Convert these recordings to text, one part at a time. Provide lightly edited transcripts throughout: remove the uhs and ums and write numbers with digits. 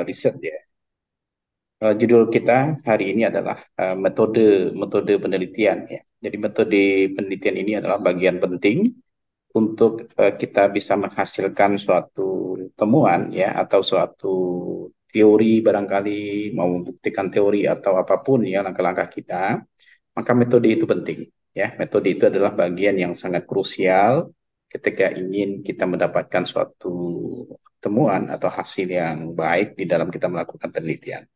riset ya. Judul kita hari ini adalah metode metode penelitian ya. Jadi metode penelitian ini adalah bagian penting untuk kita bisa menghasilkan suatu temuan ya atau suatu teori barangkali mau membuktikan teori atau apapun ya langkah-langkah kita, maka metode itu penting ya. Metode itu adalah bagian yang sangat krusial ketika ingin kita mendapatkan suatu temuan atau hasil yang baik di dalam kita melakukan penelitian.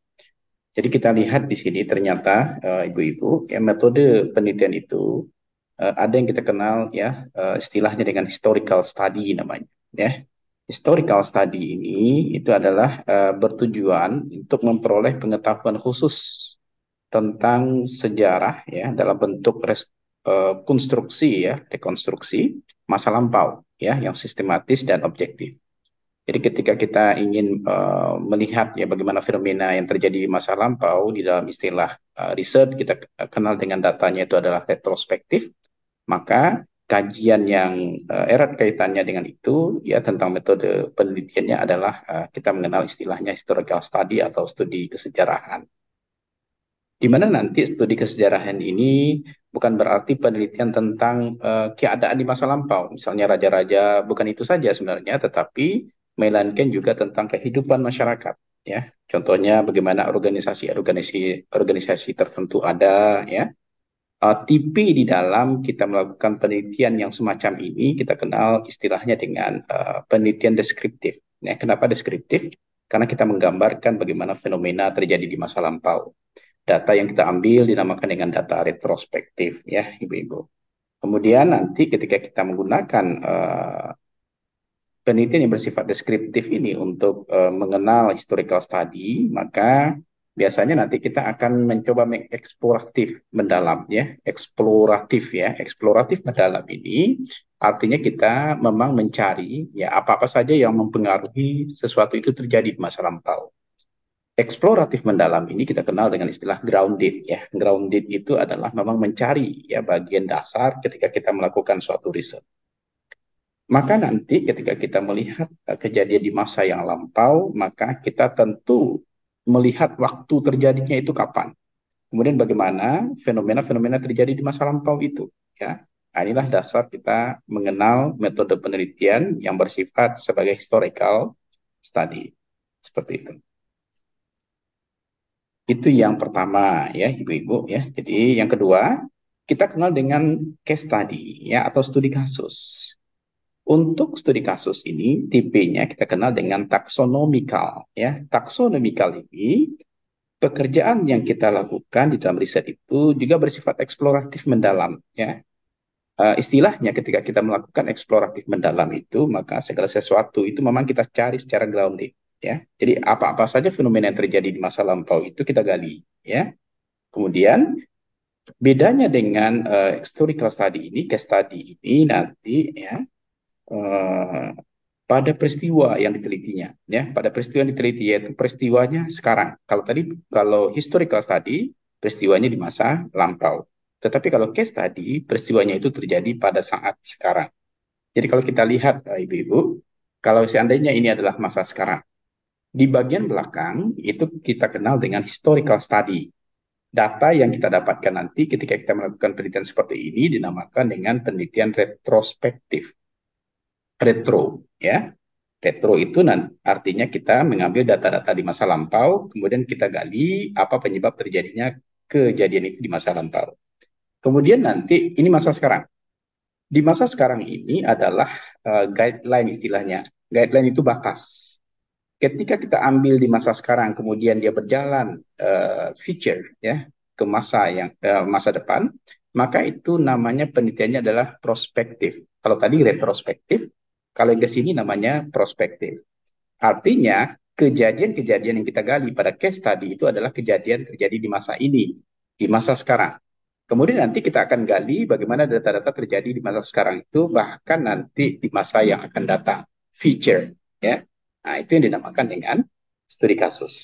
Jadi kita lihat di sini ternyata ibu-ibu ya metode penelitian itu ada yang kita kenal ya istilahnya dengan historical study namanya ya. Historical study ini itu adalah bertujuan untuk memperoleh pengetahuan khusus tentang sejarah ya dalam bentuk konstruksi ya rekonstruksi masa lampau ya yang sistematis dan objektif. Jadi ketika kita ingin melihat ya bagaimana fenomena yang terjadi di masa lampau di dalam istilah riset kita kenal dengan datanya itu adalah retrospektif, maka kajian yang erat kaitannya dengan itu ya tentang metode penelitiannya adalah kita mengenal istilahnya historical study atau studi kesejarahan. Di mana nanti studi kesejarahan ini bukan berarti penelitian tentang keadaan di masa lampau, misalnya raja-raja, bukan itu saja sebenarnya, tetapi melainkan juga tentang kehidupan masyarakat. Ya, contohnya bagaimana organisasi tertentu ada, ya. Tipe di dalam kita melakukan penelitian yang semacam ini kita kenal istilahnya dengan penelitian deskriptif. Ya, kenapa deskriptif? Karena kita menggambarkan bagaimana fenomena terjadi di masa lampau. Data yang kita ambil dinamakan dengan data retrospektif ya ibu-ibu. Kemudian nanti ketika kita menggunakan penelitian yang bersifat deskriptif ini untuk mengenal historical study, maka biasanya nanti kita akan mencoba mengeksploratif mendalam ya, eksploratif mendalam ini artinya kita memang mencari ya apa-apa saja yang mempengaruhi sesuatu itu terjadi di masa lampau. Eksploratif mendalam ini kita kenal dengan istilah grounded ya. Grounded itu adalah memang mencari ya bagian dasar ketika kita melakukan suatu riset. Maka nanti ketika kita melihat kejadian di masa yang lampau, maka kita tentu melihat waktu terjadinya itu kapan. Kemudian bagaimana fenomena-fenomena terjadi di masa lampau itu ya. Nah, inilah dasar kita mengenal metode penelitian yang bersifat sebagai historical study. Seperti itu. Itu yang pertama ya, Ibu-ibu ya. Jadi yang kedua, kita kenal dengan case study ya atau studi kasus. Untuk studi kasus ini tipenya kita kenal dengan taksonomikal ya. Taksonomikal ini pekerjaan yang kita lakukan di dalam riset itu juga bersifat eksploratif mendalam ya. Istilahnya ketika kita melakukan eksploratif mendalam itu maka segala sesuatu itu memang kita cari secara grounded ya. Jadi apa-apa saja fenomena yang terjadi di masa lampau itu kita gali ya. Kemudian bedanya dengan historical study ini, case study ini nanti ya uh, pada peristiwa yang ditelitinya ya, pada peristiwa yang diteliti yaitu peristiwanya sekarang. Kalau historical study peristiwanya di masa lampau. Tetapi kalau case study peristiwanya itu terjadi pada saat sekarang. Jadi kalau kita lihat ibu-ibu, kalau seandainya ini adalah masa sekarang, di bagian belakang itu kita kenal dengan historical study. Data yang kita dapatkan nanti ketika kita melakukan penelitian seperti ini dinamakan dengan penelitian retrospektif. Retro, ya. Retro itu artinya kita mengambil data-data di masa lampau, kemudian kita gali apa penyebab terjadinya kejadian itu di masa lampau. Kemudian nanti ini masa sekarang. Di masa sekarang ini adalah guideline istilahnya. Guideline itu batas. Ketika kita ambil di masa sekarang, kemudian dia berjalan future ya ke masa depan, maka itu namanya penelitiannya adalah prospektif. Kalau tadi retrospektif, kalau yang ke sini namanya prospektif. Artinya kejadian-kejadian yang kita gali pada case study itu adalah kejadian terjadi di masa ini, di masa sekarang. Kemudian nanti kita akan gali bagaimana data-data terjadi di masa sekarang itu, bahkan nanti di masa yang akan datang, future ya. Nah, itu yang dinamakan dengan studi kasus.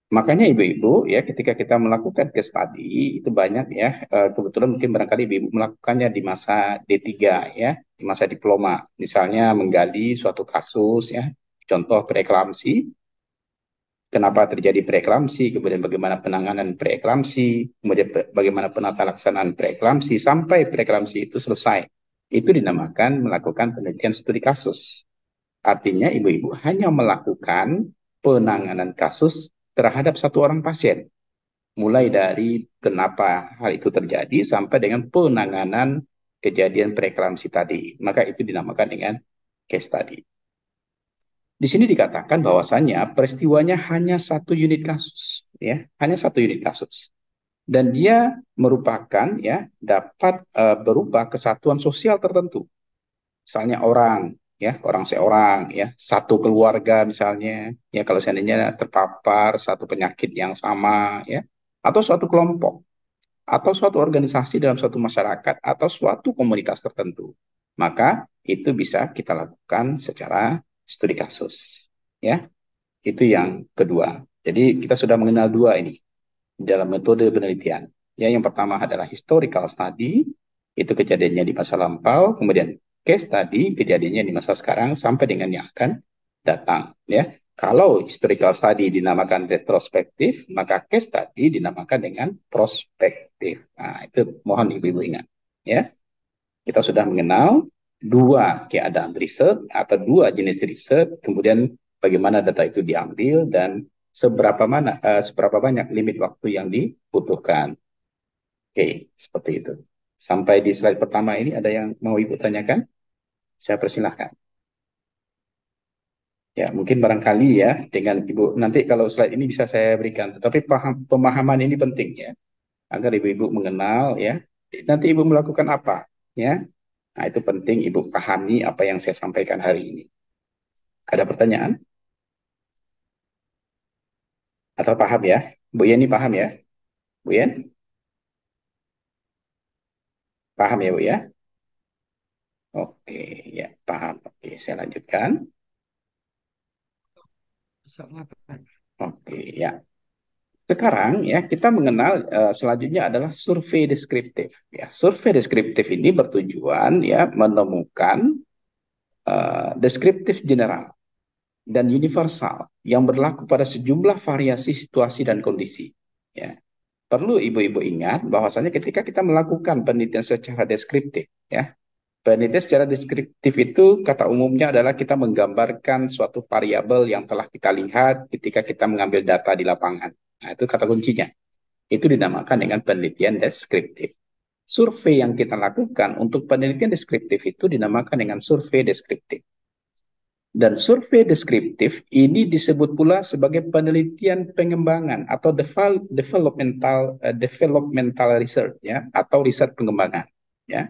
Makanya ibu-ibu ya ketika kita melakukan case study itu banyak ya kebetulan mungkin barangkali ibu-ibu melakukannya di masa D3 ya, di masa diploma. Misalnya menggali suatu kasus ya. Contoh preeklamsi, kenapa terjadi preeklamsi, kemudian bagaimana penanganan preeklamsi, kemudian bagaimana penata laksanaan preeklamsi sampai preeklamsi itu selesai. Itu dinamakan melakukan penelitian studi kasus. Artinya ibu-ibu hanya melakukan penanganan kasus terhadap satu orang pasien. Mulai dari kenapa hal itu terjadi sampai dengan penanganan kejadian preeklamsi tadi. Maka itu dinamakan dengan case study. Di sini dikatakan bahwasannya peristiwanya hanya satu unit kasus, ya, hanya satu unit kasus, dan dia merupakan ya dapat berupa kesatuan sosial tertentu, misalnya orang, ya, orang seorang, ya, satu keluarga misalnya, ya, kalau seandainya terpapar satu penyakit yang sama, ya, atau suatu kelompok, atau suatu organisasi dalam suatu masyarakat, atau suatu komunitas tertentu, maka itu bisa kita lakukan secara studi kasus, ya. Itu yang kedua. Jadi kita sudah mengenal dua ini dalam metode penelitian. Ya, yang pertama adalah historical study, itu kejadiannya di masa lampau, kemudian case study, kejadiannya di masa sekarang sampai dengan yang akan datang. Ya, kalau historical study dinamakan retrospektif, maka case study dinamakan dengan prospektif. Nah, itu mohon ibu-ibu ingat. Ya, kita sudah mengenal dua keadaan riset atau dua jenis riset, kemudian bagaimana data itu diambil dan seberapa banyak limit waktu yang dibutuhkan. Oke, seperti itu. Sampai di slide pertama ini ada yang mau Ibu tanyakan? Saya persilahkan. Ya, mungkin barangkali ya dengan Ibu nanti kalau slide ini bisa saya berikan, tetapi pemahaman ini penting ya agar ibu-ibu mengenal ya. Nanti Ibu melakukan apa ya? Nah, itu penting Ibu pahami apa yang saya sampaikan hari ini. Ada pertanyaan? Atau paham ya? Bu Yeni paham ya? Bu Yen? Paham ya Bu ya? Oke, ya paham. Oke, saya lanjutkan. Oke, ya. Sekarang ya kita mengenal selanjutnya adalah survei deskriptif. Ya, survei deskriptif ini bertujuan ya menemukan deskriptif general dan universal yang berlaku pada sejumlah variasi situasi dan kondisi. Ya. Perlu ibu-ibu ingat bahwasanya ketika kita melakukan penelitian secara deskriptif, ya, penelitian secara deskriptif itu kata umumnya adalah kita menggambarkan suatu variabel yang telah kita lihat ketika kita mengambil data di lapangan. Nah, itu kata kuncinya. Itu dinamakan dengan penelitian deskriptif. Survei yang kita lakukan untuk penelitian deskriptif itu dinamakan dengan survei deskriptif. Dan survei deskriptif ini disebut pula sebagai penelitian pengembangan atau developmental research ya atau riset pengembangan ya.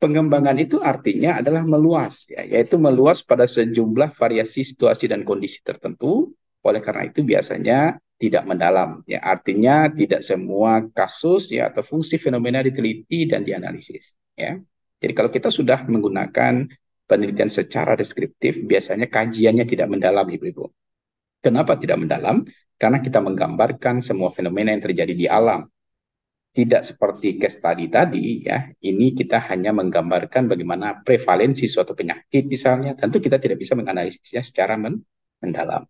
Pengembangan itu artinya adalah meluas ya, yaitu meluas pada sejumlah variasi situasi dan kondisi tertentu. Oleh karena itu biasanya tidak mendalam ya, artinya tidak semua kasus ya atau fungsi fenomena diteliti dan dianalisis ya. Jadi kalau kita sudah menggunakan penelitian secara deskriptif, biasanya kajiannya tidak mendalam, Ibu-ibu. Kenapa tidak mendalam? Karena kita menggambarkan semua fenomena yang terjadi di alam. Tidak seperti case study tadi, ya, ini kita hanya menggambarkan bagaimana prevalensi suatu penyakit misalnya, tentu kita tidak bisa menganalisisnya secara mendalam.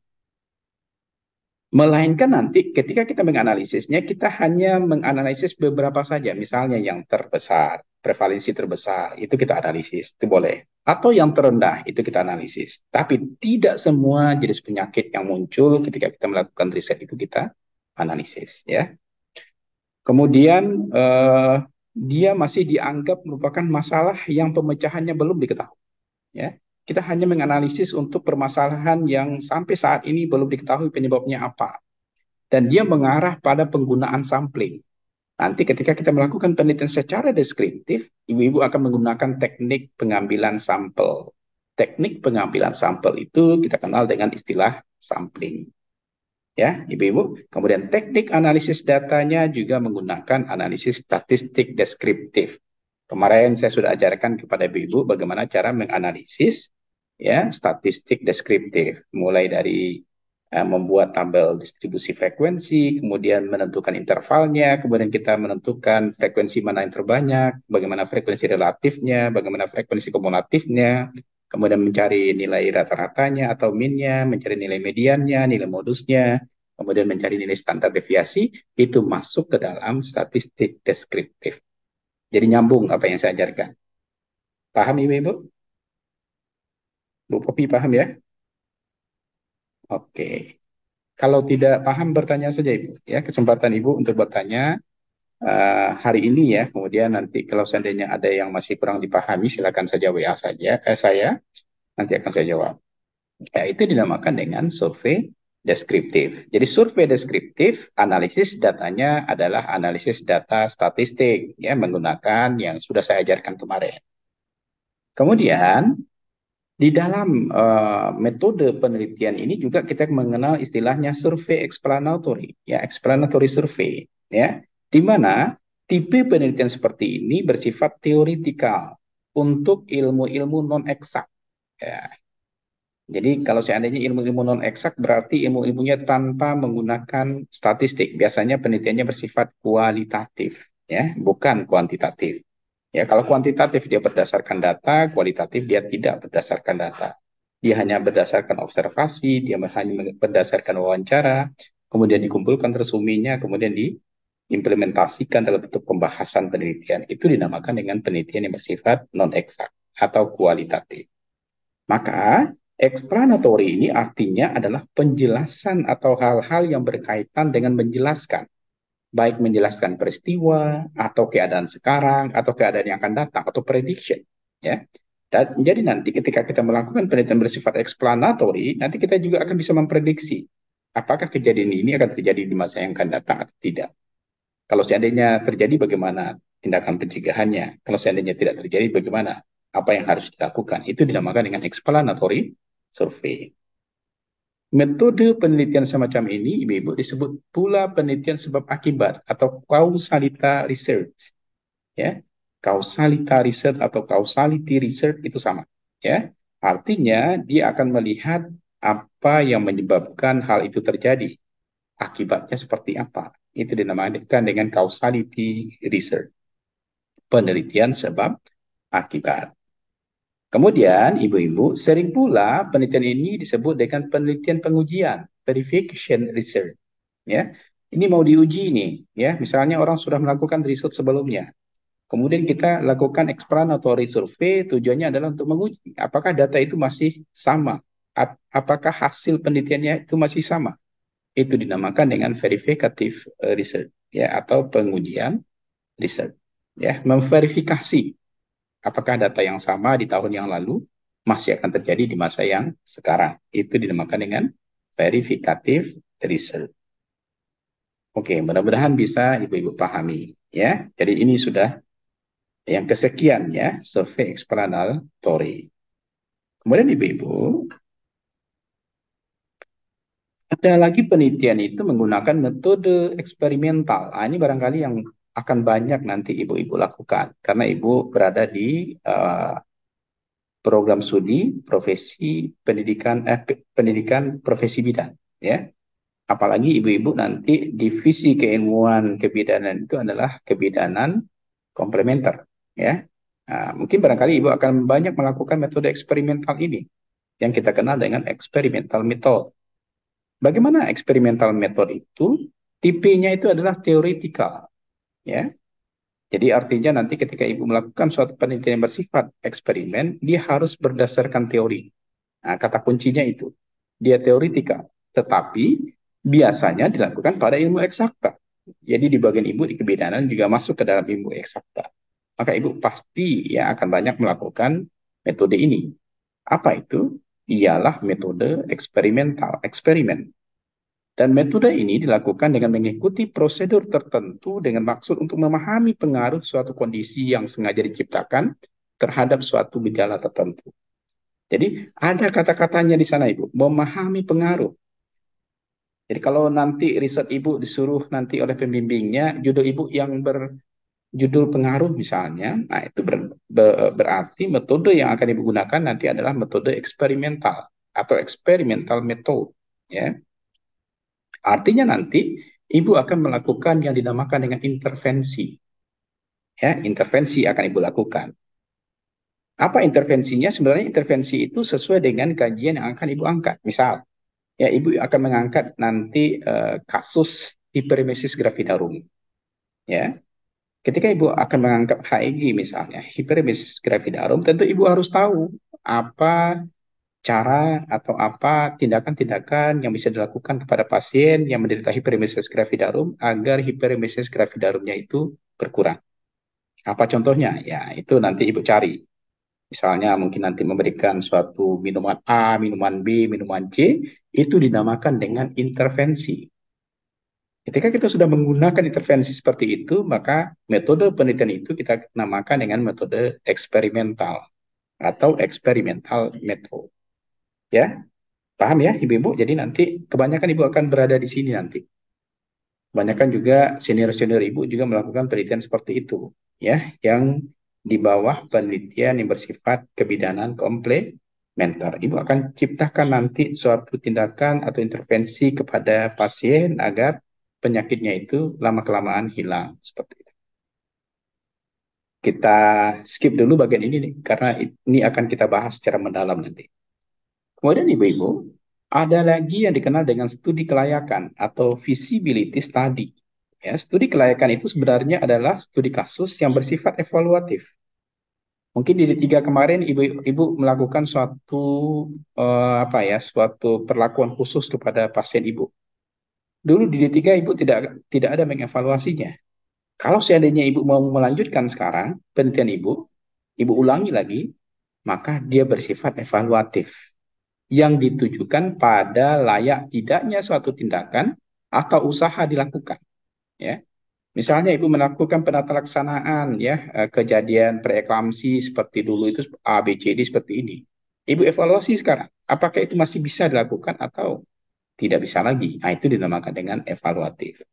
Melainkan nanti ketika kita menganalisisnya, kita hanya menganalisis beberapa saja. Misalnya yang terbesar, prevalensi terbesar, itu kita analisis, itu boleh. Atau yang terendah, itu kita analisis. Tapi tidak semua jenis penyakit yang muncul ketika kita melakukan riset itu kita analisis. Ya. Kemudian dia masih dianggap merupakan masalah yang pemecahannya belum diketahui. Ya. Kita hanya menganalisis untuk permasalahan yang sampai saat ini belum diketahui penyebabnya apa. Dan dia mengarah pada penggunaan sampling. Nanti ketika kita melakukan penelitian secara deskriptif, ibu-ibu akan menggunakan teknik pengambilan sampel. Teknik pengambilan sampel itu kita kenal dengan istilah sampling. Ya, ibu-ibu. Kemudian teknik analisis datanya juga menggunakan analisis statistik deskriptif. Kemarin saya sudah ajarkan kepada ibu-ibu bagaimana cara menganalisis ya statistik deskriptif, mulai dari membuat tabel distribusi frekuensi, kemudian menentukan intervalnya, kemudian kita menentukan frekuensi mana yang terbanyak, bagaimana frekuensi relatifnya, bagaimana frekuensi kumulatifnya, kemudian mencari nilai rata-ratanya atau minnya, mencari nilai mediannya, nilai modusnya, kemudian mencari nilai standar deviasi, itu masuk ke dalam statistik deskriptif. Jadi nyambung apa yang saya ajarkan. Paham Ibu-Ibu? Bu Popi paham ya? Oke. Kalau tidak paham bertanya saja Ibu. Ya, kesempatan Ibu untuk bertanya hari ini ya. Kemudian nanti kalau seandainya ada yang masih kurang dipahami, silakan saja WA saja saya, nanti akan saya jawab. Ya, itu dinamakan dengan survei deskriptif. Jadi survei deskriptif, analisis datanya adalah analisis data statistik ya menggunakan yang sudah saya ajarkan kemarin. Kemudian di dalam metode penelitian ini juga kita mengenal istilahnya survei explanatory, ya explanatory survey, ya, di mana tipe penelitian seperti ini bersifat teoritikal untuk ilmu-ilmu non eksak. Ya. Jadi kalau seandainya ilmu-ilmu non eksak berarti ilmu-ilmunya tanpa menggunakan statistik. Biasanya penelitiannya bersifat kualitatif, ya, bukan kuantitatif. Ya, kalau kuantitatif dia berdasarkan data, kualitatif dia tidak berdasarkan data. Dia hanya berdasarkan observasi, dia hanya berdasarkan wawancara, kemudian dikumpulkan resuminya, kemudian diimplementasikan dalam bentuk pembahasan penelitian. Itu dinamakan dengan penelitian yang bersifat non-eksak atau kualitatif. Maka explanatory ini artinya adalah penjelasan atau hal-hal yang berkaitan dengan menjelaskan, baik menjelaskan peristiwa atau keadaan sekarang atau keadaan yang akan datang atau prediction, ya. Dan jadi nanti ketika kita melakukan penelitian bersifat explanatory, nanti kita juga akan bisa memprediksi apakah kejadian ini akan terjadi di masa yang akan datang atau tidak. Kalau seandainya terjadi, bagaimana tindakan pencegahannya? Kalau seandainya tidak terjadi, bagaimana? Apa yang harus dilakukan? Itu dinamakan dengan explanatory survey. Metode penelitian semacam ini, Ibu-Ibu, disebut pula penelitian sebab akibat atau causality research. Ya, causality research atau causality research itu sama. Ya, artinya dia akan melihat apa yang menyebabkan hal itu terjadi, akibatnya seperti apa. Itu dinamakan dengan causality research, penelitian sebab akibat. Kemudian, ibu-ibu, sering pula penelitian ini disebut dengan penelitian pengujian, verification research. Ya, ini mau diuji nih, ya. Misalnya orang sudah melakukan riset sebelumnya, kemudian kita lakukan explanatory survey, tujuannya adalah untuk menguji apakah data itu masih sama, apakah hasil penelitiannya itu masih sama. Itu dinamakan dengan verificative research, ya, atau pengujian research. Ya, memverifikasi apakah data yang sama di tahun yang lalu masih akan terjadi di masa yang sekarang. Itu dinamakan dengan verificative research. Oke, mudah-mudahan bisa Ibu-Ibu pahami. Ya, jadi ini sudah yang kesekian ya, survei explanatory. Kemudian Ibu-Ibu, ada lagi penelitian itu menggunakan metode eksperimental. Ini barangkali yang akan banyak nanti Ibu-Ibu lakukan. Karena Ibu berada di program studi profesi pendidikan profesi bidan, ya. Apalagi ibu-ibu nanti divisi keilmuan kebidanan itu adalah kebidanan komplementer, ya. Nah, mungkin barangkali ibu akan banyak melakukan metode eksperimental ini yang kita kenal dengan experimental method. Bagaimana experimental method itu? Tipenya itu adalah theoretical, ya. Jadi artinya nanti ketika ibu melakukan suatu penelitian yang bersifat eksperimen, dia harus berdasarkan teori. Nah, kata kuncinya itu. Dia teoritika, tetapi biasanya dilakukan pada ilmu eksakta. Jadi di bagian ibu di kebidanan juga masuk ke dalam ilmu eksakta. Maka ibu pasti ya akan banyak melakukan metode ini. Apa itu? Ialah metode eksperimental, eksperimen. Dan metode ini dilakukan dengan mengikuti prosedur tertentu dengan maksud untuk memahami pengaruh suatu kondisi yang sengaja diciptakan terhadap suatu gejala tertentu. Jadi ada kata-katanya di sana Ibu, memahami pengaruh. Jadi kalau nanti riset Ibu disuruh nanti oleh pembimbingnya, judul Ibu yang berjudul pengaruh misalnya, nah itu berarti metode yang akan Ibu gunakan nanti adalah metode eksperimental atau experimental method. Ya. Artinya nanti Ibu akan melakukan yang dinamakan dengan intervensi. Ya, intervensi akan Ibu lakukan. Apa intervensinya? Sebenarnya intervensi itu sesuai dengan kajian yang akan Ibu angkat. Misal, ya Ibu akan mengangkat nanti kasus hiperemesis gravidarum. Ya, ketika Ibu akan mengangkat HEG misalnya, hiperemesis gravidarum, tentu Ibu harus tahu apa cara atau apa tindakan-tindakan yang bisa dilakukan kepada pasien yang menderita hiperemesis gravidarum agar hiperemesis gravidarumnya itu berkurang. Apa contohnya? Ya, itu nanti Ibu cari. Misalnya mungkin nanti memberikan suatu minuman A, minuman B, minuman C, itu dinamakan dengan intervensi. Ketika kita sudah menggunakan intervensi seperti itu, maka metode penelitian itu kita namakan dengan metode eksperimental atau experimental method. Ya, paham ya Ibu-Ibu? Jadi nanti kebanyakan Ibu akan berada di sini nanti. Kebanyakan juga senior-senior Ibu juga melakukan penelitian seperti itu. Ya, yang di bawah penelitian yang bersifat kebidanan komplementer. Ibu akan ciptakan nanti suatu tindakan atau intervensi kepada pasien agar penyakitnya itu lama-kelamaan hilang. Seperti itu. Kita skip dulu bagian ini nih, karena ini akan kita bahas secara mendalam nanti. Kemudian Ibu-Ibu, ada lagi yang dikenal dengan studi kelayakan atau feasibility study. Ya, studi kelayakan itu sebenarnya adalah studi kasus yang bersifat evaluatif. Mungkin di D3 kemarin Ibu melakukan suatu apa ya, suatu perlakuan khusus kepada pasien Ibu. Dulu di D3 Ibu tidak ada mengevaluasinya. Kalau seandainya Ibu mau melanjutkan sekarang penelitian Ibu ulangi lagi, maka dia bersifat evaluatif yang ditujukan pada layak tidaknya suatu tindakan atau usaha dilakukan. Ya, misalnya Ibu melakukan penata laksanaan ya kejadian preeklamsi seperti dulu itu A, B, C, D seperti ini. Ibu evaluasi sekarang, apakah itu masih bisa dilakukan atau tidak bisa lagi? Nah, itu dinamakan dengan evaluatif.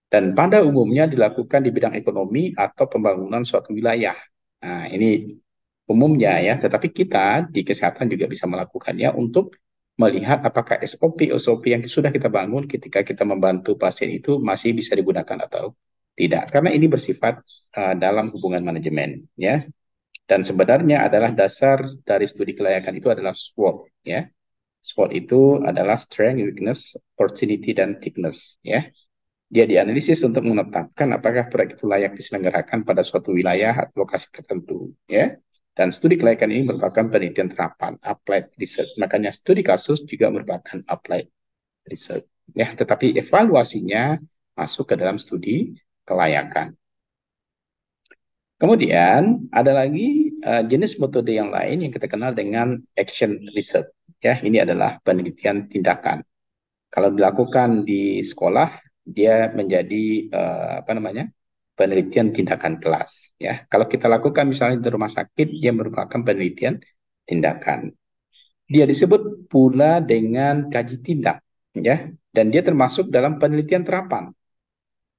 Dan pada umumnya dilakukan di bidang ekonomi atau pembangunan suatu wilayah. Nah, ini umumnya ya, tetapi kita di kesehatan juga bisa melakukannya untuk melihat apakah SOP-SOP yang sudah kita bangun ketika kita membantu pasien itu masih bisa digunakan atau tidak. Karena ini bersifat dalam hubungan manajemen ya. Dan sebenarnya adalah dasar dari studi kelayakan itu adalah SWOT ya. SWOT itu adalah strength, weakness, opportunity, dan thickness ya. Dia dianalisis untuk menetapkan apakah proyek itu layak diselenggarakan pada suatu wilayah atau lokasi tertentu. Ya. Dan studi kelayakan ini merupakan penelitian terapan, applied research. Makanya studi kasus juga merupakan applied research. Ya, tetapi evaluasinya masuk ke dalam studi kelayakan. Kemudian ada lagi jenis metode yang lain yang kita kenal dengan action research. Ya, ini adalah penelitian tindakan. Kalau dilakukan di sekolah, dia menjadi apa namanya penelitian tindakan kelas. Ya, kalau kita lakukan misalnya di rumah sakit, dia merupakan penelitian tindakan. Dia disebut pula dengan kaji tindak, ya, dan dia termasuk dalam penelitian terapan.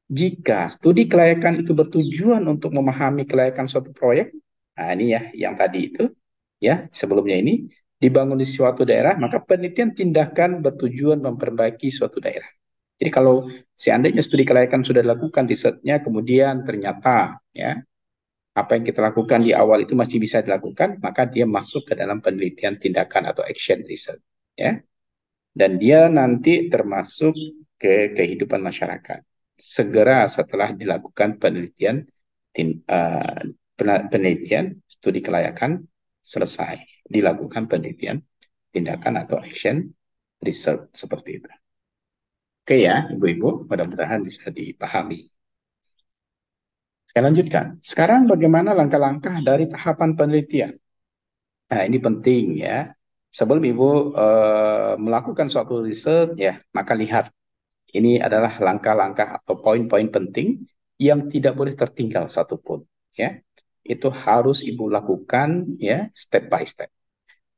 Jika studi kelayakan itu bertujuan untuk memahami kelayakan suatu proyek, nah ini ya yang tadi itu, ya sebelumnya ini dibangun di suatu daerah, maka penelitian tindakan bertujuan memperbaiki suatu daerah. Jadi kalau seandainya studi kelayakan sudah dilakukan risetnya, kemudian ternyata ya apa yang kita lakukan di awal itu masih bisa dilakukan, maka dia masuk ke dalam penelitian tindakan atau action research. Ya, dan dia nanti termasuk ke kehidupan masyarakat. Segera setelah dilakukan penelitian penelitian studi kelayakan selesai, dilakukan penelitian tindakan atau action research seperti itu. Oke ya, Ibu-Ibu, mudah-mudahan bisa dipahami. Saya lanjutkan. Sekarang bagaimana langkah-langkah dari tahapan penelitian? Nah, ini penting ya. Sebelum Ibu melakukan suatu riset, ya, maka lihat. Ini adalah langkah-langkah atau poin-poin penting yang tidak boleh tertinggal satupun. Ya, itu harus Ibu lakukan ya step by step.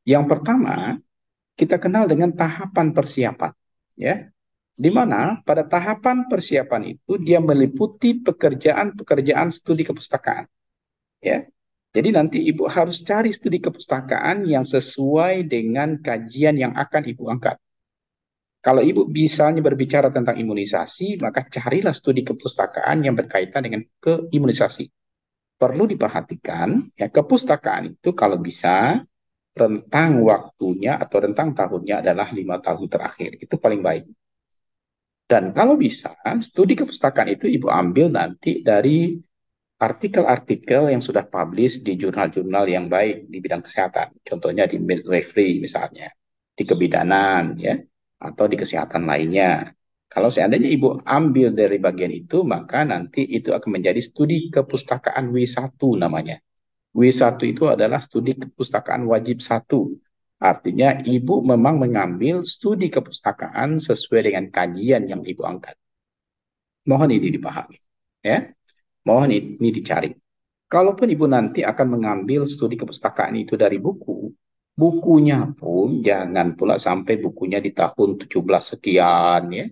Yang pertama, kita kenal dengan tahapan persiapan. Ya, di mana pada tahapan persiapan itu dia meliputi pekerjaan-pekerjaan studi kepustakaan. Ya, jadi nanti Ibu harus cari studi kepustakaan yang sesuai dengan kajian yang akan Ibu angkat. Kalau Ibu misalnya berbicara tentang imunisasi, maka carilah studi kepustakaan yang berkaitan dengan keimunisasi. perlu diperhatikan ya, kepustakaan itu kalau bisa rentang waktunya atau rentang tahunnya adalah 5 tahun terakhir. Itu paling baik. Dan kalau bisa, studi kepustakaan itu Ibu ambil nanti dari artikel-artikel yang sudah publish di jurnal-jurnal yang baik di bidang kesehatan. Contohnya di midwifery misalnya, di kebidanan ya, atau di kesehatan lainnya. Kalau seandainya Ibu ambil dari bagian itu, maka nanti itu akan menjadi studi kepustakaan W1 namanya. W1 itu adalah studi kepustakaan wajib satu. Artinya Ibu memang mengambil studi kepustakaan sesuai dengan kajian yang Ibu angkat. Mohon ini dipahami. Ya, mohon ini dicari. Kalaupun Ibu nanti akan mengambil studi kepustakaan itu dari buku, bukunya pun jangan pula sampai bukunya di tahun 17 sekian ya.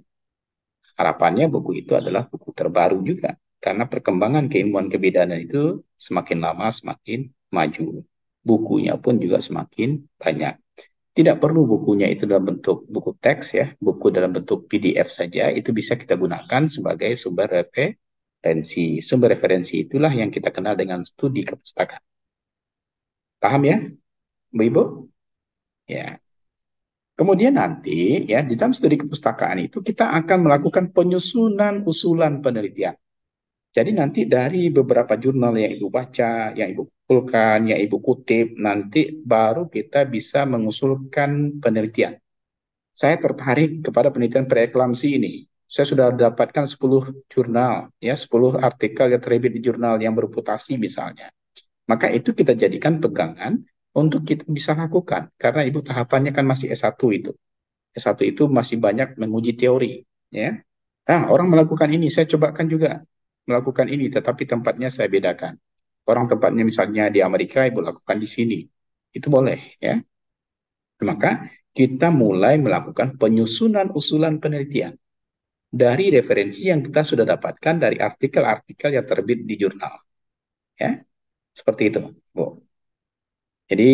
Harapannya buku itu adalah buku terbaru juga. Karena perkembangan keilmuan kebidanan itu semakin lama semakin maju. Bukunya pun juga semakin banyak. Tidak perlu bukunya itu dalam bentuk buku teks ya, buku dalam bentuk PDF saja, itu bisa kita gunakan sebagai sumber referensi. Sumber referensi itulah yang kita kenal dengan studi kepustakaan. Paham ya, Bu Ibu? Ya. Kemudian nanti ya di dalam studi kepustakaan itu kita akan melakukan penyusunan usulan penelitian. Jadi nanti dari beberapa jurnal yang Ibu baca, yang Ibu kumpulkan, yang Ibu kutip, nanti baru kita bisa mengusulkan penelitian. Saya tertarik kepada penelitian preeklamsi ini. Saya sudah dapatkan 10 jurnal, ya 10 artikel yang terbit di jurnal yang berputasi misalnya. Maka itu kita jadikan pegangan untuk kita bisa lakukan. Karena Ibu tahapannya kan masih S1 itu. S1 itu masih banyak menguji teori. Ya. Nah, orang melakukan ini, saya cobakan juga melakukan ini, tetapi tempatnya saya bedakan. Orang tempatnya misalnya di Amerika, Ibu lakukan di sini. Itu boleh. Ya. Maka kita mulai melakukan penyusunan usulan penelitian dari referensi yang kita sudah dapatkan dari artikel-artikel yang terbit di jurnal. Ya, seperti itu, Bu. Jadi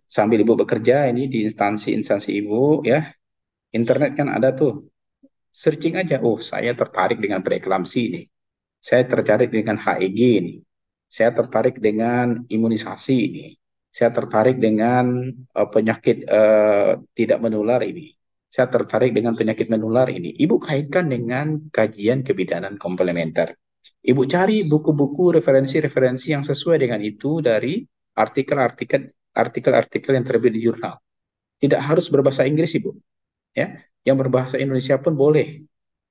sambil Ibu bekerja ini di instansi-instansi Ibu, ya, internet kan ada tuh. Searching aja, oh saya tertarik dengan preeklamsi ini. Saya tertarik dengan HEG ini. Saya tertarik dengan imunisasi ini. Saya tertarik dengan penyakit tidak menular ini. Saya tertarik dengan penyakit menular ini. Ibu kaitkan dengan kajian kebidanan komplementer. Ibu cari buku-buku referensi-referensi yang sesuai dengan itu dari artikel-artikel yang terbit di jurnal. Tidak harus berbahasa Inggris, Ibu. Ya, yang berbahasa Indonesia pun boleh.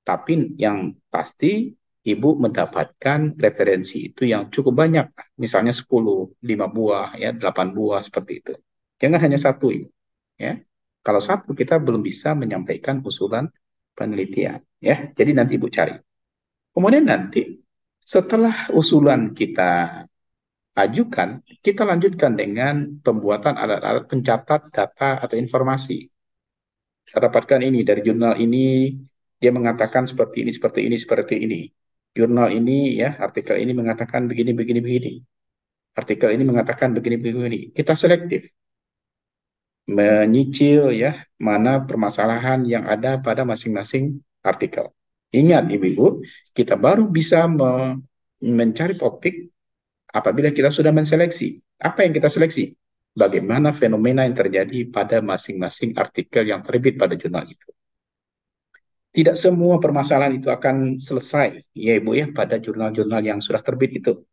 Tapi yang pasti Ibu mendapatkan referensi itu yang cukup banyak. Misalnya 10, 5 buah, ya, 8 buah, seperti itu. Jangan hanya satu, Ibu. Ya. Kalau satu, kita belum bisa menyampaikan usulan penelitian. Ya. Jadi nanti Ibu cari. Kemudian nanti, setelah usulan kita ajukan, kita lanjutkan dengan pembuatan alat-alat pencatat data atau informasi. Saya dapatkan ini dari jurnal ini, dia mengatakan seperti ini, seperti ini, seperti ini. Jurnal ini ya, artikel ini mengatakan begini, begini, begini. Artikel ini mengatakan begini, begini, begini. Kita selektif, menyicil ya, mana permasalahan yang ada pada masing-masing artikel. Ingat Ibu-Ibu, kita baru bisa mencari topik apabila kita sudah menseleksi. Apa yang kita seleksi? Bagaimana fenomena yang terjadi pada masing-masing artikel yang terbit pada jurnal itu. Tidak semua permasalahan itu akan selesai, ya Ibu ya, pada jurnal-jurnal yang sudah terbit itu.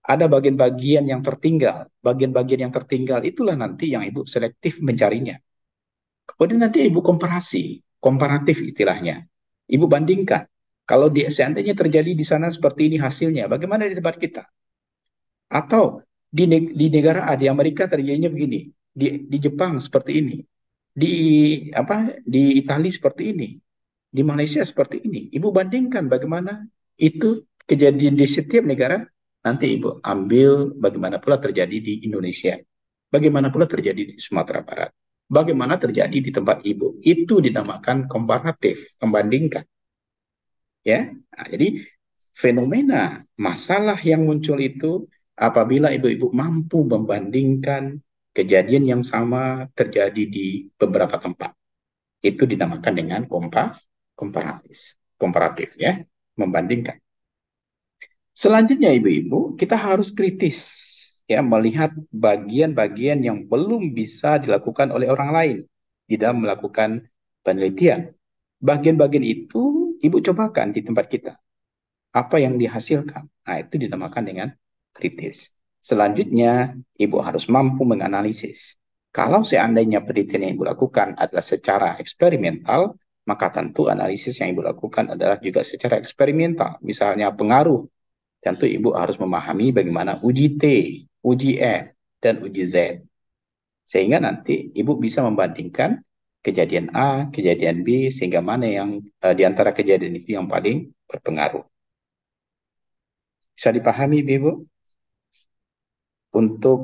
Ada bagian-bagian yang tertinggal. Bagian-bagian yang tertinggal itulah nanti yang Ibu selektif mencarinya. Kemudian nanti Ibu komparatif istilahnya. Ibu bandingkan. Kalau seandainya terjadi di sana seperti ini hasilnya, bagaimana di tempat kita? Atau di negara A, di Amerika terjadinya begini, di Jepang seperti ini, di di Italia seperti ini, di Malaysia seperti ini. Ibu bandingkan bagaimana itu kejadian di setiap negara, nanti Ibu ambil bagaimana pula terjadi di Indonesia. Bagaimana pula terjadi di Sumatera Barat. Bagaimana terjadi di tempat Ibu. Itu dinamakan komparatif, membandingkan. Ya, nah, jadi fenomena masalah yang muncul itu apabila ibu-ibu mampu membandingkan kejadian yang sama terjadi di beberapa tempat. Itu dinamakan dengan komparatif. Komparatif ya, membandingkan. Selanjutnya, Ibu-ibu, kita harus kritis ya melihat bagian-bagian yang belum bisa dilakukan oleh orang lain di dalam melakukan penelitian. Bagian-bagian itu Ibu cobakan di tempat kita. Apa yang dihasilkan? Nah, itu dinamakan dengan kritis. Selanjutnya, Ibu harus mampu menganalisis. Kalau seandainya penelitian yang Ibu lakukan adalah secara eksperimental, maka tentu analisis yang Ibu lakukan adalah juga secara eksperimental. Misalnya pengaruh, tentu Ibu harus memahami bagaimana uji T, uji F, dan uji Z. Sehingga nanti Ibu bisa membandingkan kejadian A, kejadian B, sehingga mana yang di antara kejadian itu yang paling berpengaruh. Bisa dipahami, Ibu? Untuk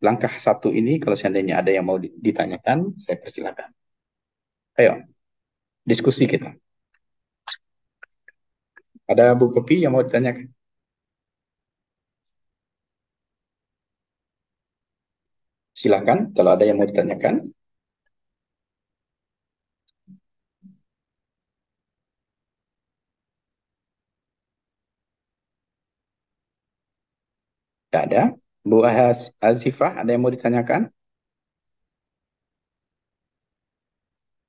langkah satu ini, kalau seandainya ada yang mau ditanyakan, saya persilakan. Ayo, diskusi kita. Ada Bu Kopi yang mau ditanyakan? Silakan, kalau ada yang mau ditanyakan. Tidak ada. Bu Azifah, ada yang mau ditanyakan?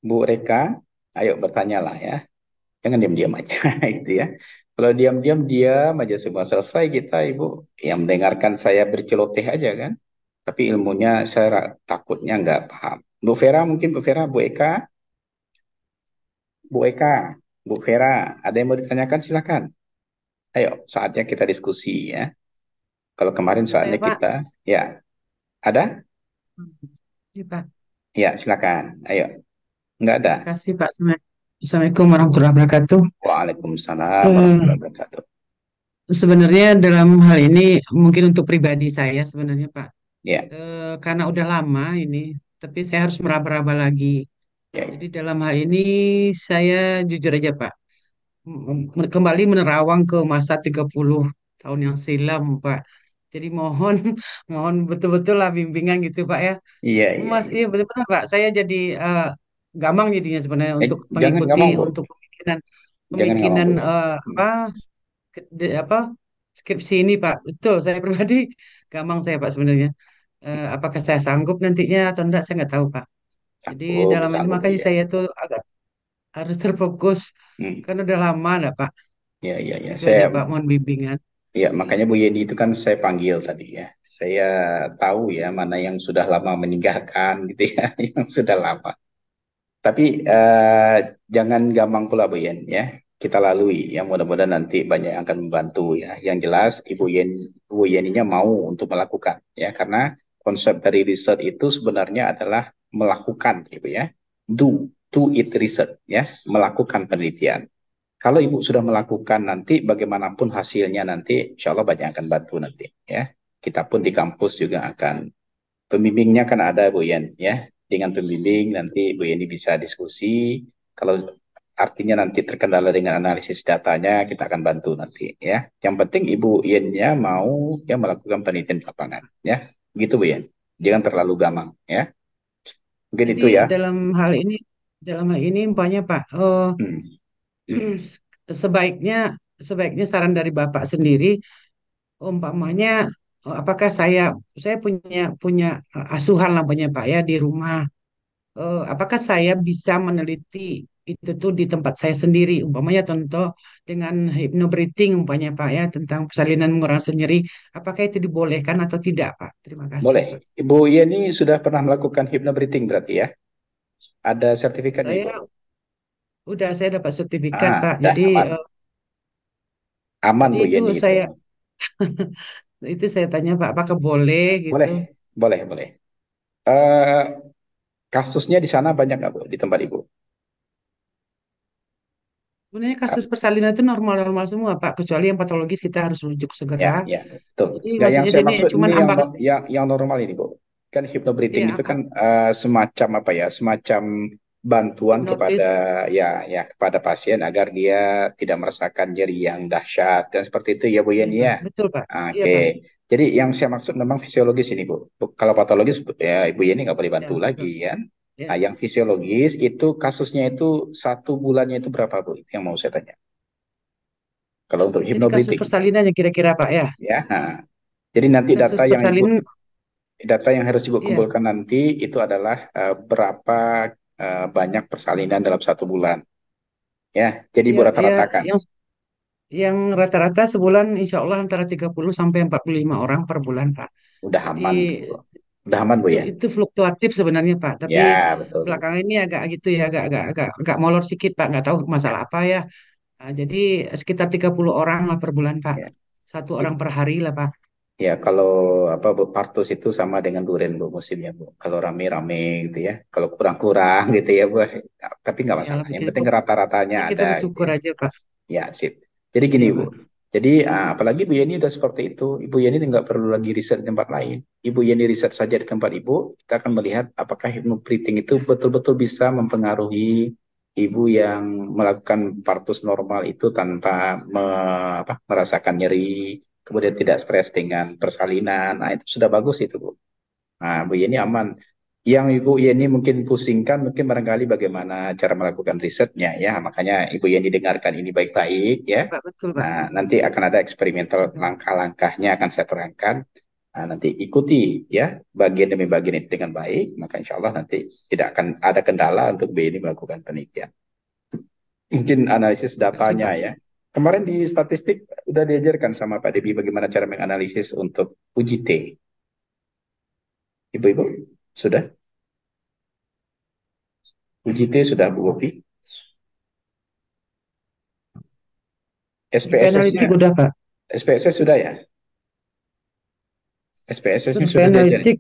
Bu Reka, ayo bertanyalah ya. Jangan diam-diam aja, itu ya. Kalau diam-diam, diam aja semua selesai kita, Ibu. Yang mendengarkan saya berceloteh aja kan. Tapi ilmunya saya takutnya nggak paham. Bu Vera mungkin, Bu Vera, Bu Eka, Bu Eka, Bu Vera, ada yang mau ditanyakan silakan. Ayo, saatnya kita diskusi ya. Kalau kemarin Saya saatnya Pak. kita, ya, ada? Iya, Pak. Ya, silakan. Ayo, nggak ada. Terima kasih Pak. Assalamualaikum warahmatullahi wabarakatuh. Waalaikumsalam Eh, warahmatullahi wabarakatuh. Sebenarnya dalam hal ini mungkin untuk pribadi saya sebenarnya Pak. Ya, Karena udah lama ini, tapi saya harus meraba-raba lagi. ya, Jadi ya. dalam hal ini saya jujur aja Pak, kembali menerawang ke masa 30 tahun yang silam Pak. Jadi mohon mohon betul-betul lah bimbingan gitu Pak ya. Iya, iya, Mas, iya. iya benar-benar Pak. Saya jadi gamang jadinya sebenarnya untuk Jangan mengikuti ngomong, Bu. untuk pemikiran Jangan ngomong, pemikiran Bu. Hmm, apa apa skripsi ini Pak. Betul, saya pribadi gamang saya Pak sebenarnya. Apakah saya sanggup nantinya atau enggak saya nggak tahu Pak. Jadi Sanggup, dalam ini sanggup, makanya iya. saya tuh agak harus terfokus Hmm, karena udah lama enggak Pak. ya, ya, ya. Itu aja Saya, Pak, mohon bimbingan. ya, makanya Bu Yeni itu kan saya panggil tadi ya. Saya tahu ya mana yang sudah lama meninggalkan gitu ya, yang sudah lama. Tapi jangan gampang pula Bu Yen ya. Kita lalui ya, mudah-mudahan nanti banyak yang akan membantu ya. Yang jelas Ibu Yeninya mau untuk melakukan ya, karena konsep dari riset itu sebenarnya adalah melakukan gitu ya. Do it research ya, melakukan penelitian. Kalau Ibu sudah melakukan nanti bagaimanapun hasilnya nanti insya Allah banyak yang akan bantu nanti ya. Kita pun di kampus juga akan pembimbingnya kan ada Bu Yen ya. Dengan pembimbing nanti Bu Yeni bisa diskusi. Kalau artinya nanti terkendala dengan analisis datanya kita akan bantu nanti ya. Yang penting Ibu Yennya mau ya melakukan penelitian di lapangan ya. Begitu Bu Yen. Jangan terlalu gamang ya. Mungkin Jadi itu ya. dalam hal ini umpamanya Pak, Hmm. sebaiknya sebaiknya saran dari Bapak sendiri umpamanya apakah saya punya punya asuhan lah punya Pak ya di rumah. Apakah saya bisa meneliti itu tuh di tempat saya sendiri umpamanya contoh dengan hypnobreathing umpamanya Pak ya tentang persalinan mengurangi nyeri. Apakah itu dibolehkan atau tidak Pak? Terima kasih Boleh. Pak. Ibu Yeni sudah pernah melakukan hypnobreathing berarti ya? Ada sertifikatnya Ibu? Saya saya dapat sertifikat Ah, Pak. dah aman. Aman Jadi Bu itu Yeni itu. saya tanya Pak apakah boleh gitu. Boleh, boleh, boleh. Eh, kasusnya di sana banyak nggak Bu, di tempat Ibu? Sebenarnya kasus Ah, persalinan itu normal-normal semua Pak, kecuali yang patologis kita harus rujuk ya, segera. ya, betul. Jadi Ya, yang maksudnya saya ini maksud cuman ini ambang yang normal ini Bu. Kan hypnobreathing ya itu kan semacam apa ya? Semacam bantuan kepada hipnotis. ya kepada pasien agar dia tidak merasakan nyeri yang dahsyat dan seperti itu ya Bu Iya Yeni Pak, ya. betul Pak. Iya Oke. Pak. Jadi yang saya maksud memang fisiologis ini Bu. Kalau patologis ya Ibu Yeni nggak boleh bantu Ya lagi betul. ya. Nah, Ya. yang fisiologis itu kasusnya itu 1 bulannya itu berapa Bu? Itu yang mau saya tanya. Kalau untuk Jadi kasus hypnobreathing, persalinannya kira-kira Pak ya. ya. Nah, jadi nanti Kasus persalin, data yang harus ibu iya, kumpulkan nanti itu adalah berapa banyak persalinan dalam 1 bulan, ya. Jadi ibu iya, iya, rata-ratakan. yang rata-rata sebulan insya Allah antara 30 sampai 45 orang per bulan Pak. Udah Jadi aman tuh, Bu. Udah aman, Bu, ya. itu fluktuatif sebenarnya Pak. Tapi Ya, betul. belakangan ini agak gitu ya, agak molor sedikit Pak. Nggak tahu masalah apa ya. Nah, jadi sekitar 30 orang lah per bulan Pak. Ya. Satu orang per hari lah Pak. Ya, kalau apa, Bu, partus itu sama dengan duren, Bu, musimnya, Bu. Kalau rame-rame gitu ya. Kalau kurang-kurang gitu ya, Bu. Tapi nggak Ya, masalah. lebih Yang kita, penting rata-ratanya ya, kita ada gitu bersyukur ya. aja Pak. Ya, sip. Jadi gini, Iya Bu. Pak. Jadi apalagi Bu Yeni udah seperti itu. Ibu Yeni nggak perlu lagi riset di tempat lain. Ibu Yeni riset saja di tempat Ibu. Kita akan melihat apakah hypnobreathing itu betul-betul bisa mempengaruhi ibu yang melakukan partus normal itu tanpa merasakan nyeri, kemudian tidak stres dengan persalinan. Nah, itu sudah bagus itu, Bu. Nah, Bu Yeni aman. Yang Ibu Yeni mungkin pusingkan, mungkin barangkali bagaimana cara melakukan risetnya ya. Makanya Ibu Yeni dengarkan ini baik-baik ya. Iya Pak, betul Pak. Nah, nanti akan ada eksperimental Betul, Pak. langkah-langkahnya akan saya terangkan. Nah, nanti ikuti ya bagian demi bagian itu dengan baik, maka insya Allah nanti tidak akan ada kendala untuk Bu Yeni melakukan penelitian. Mungkin analisis Terima kasih datanya Pak. ya. Kemarin di statistik udah diajarkan sama Pak Debi bagaimana cara menganalisis untuk uji T. Ibu-ibu, sudah? Uji T sudah Bu Bopi? Survei SPSS-nya, analitik udah Pak. SPSS sudah ya? SPSS-nya Survei sudah diajarin? analitik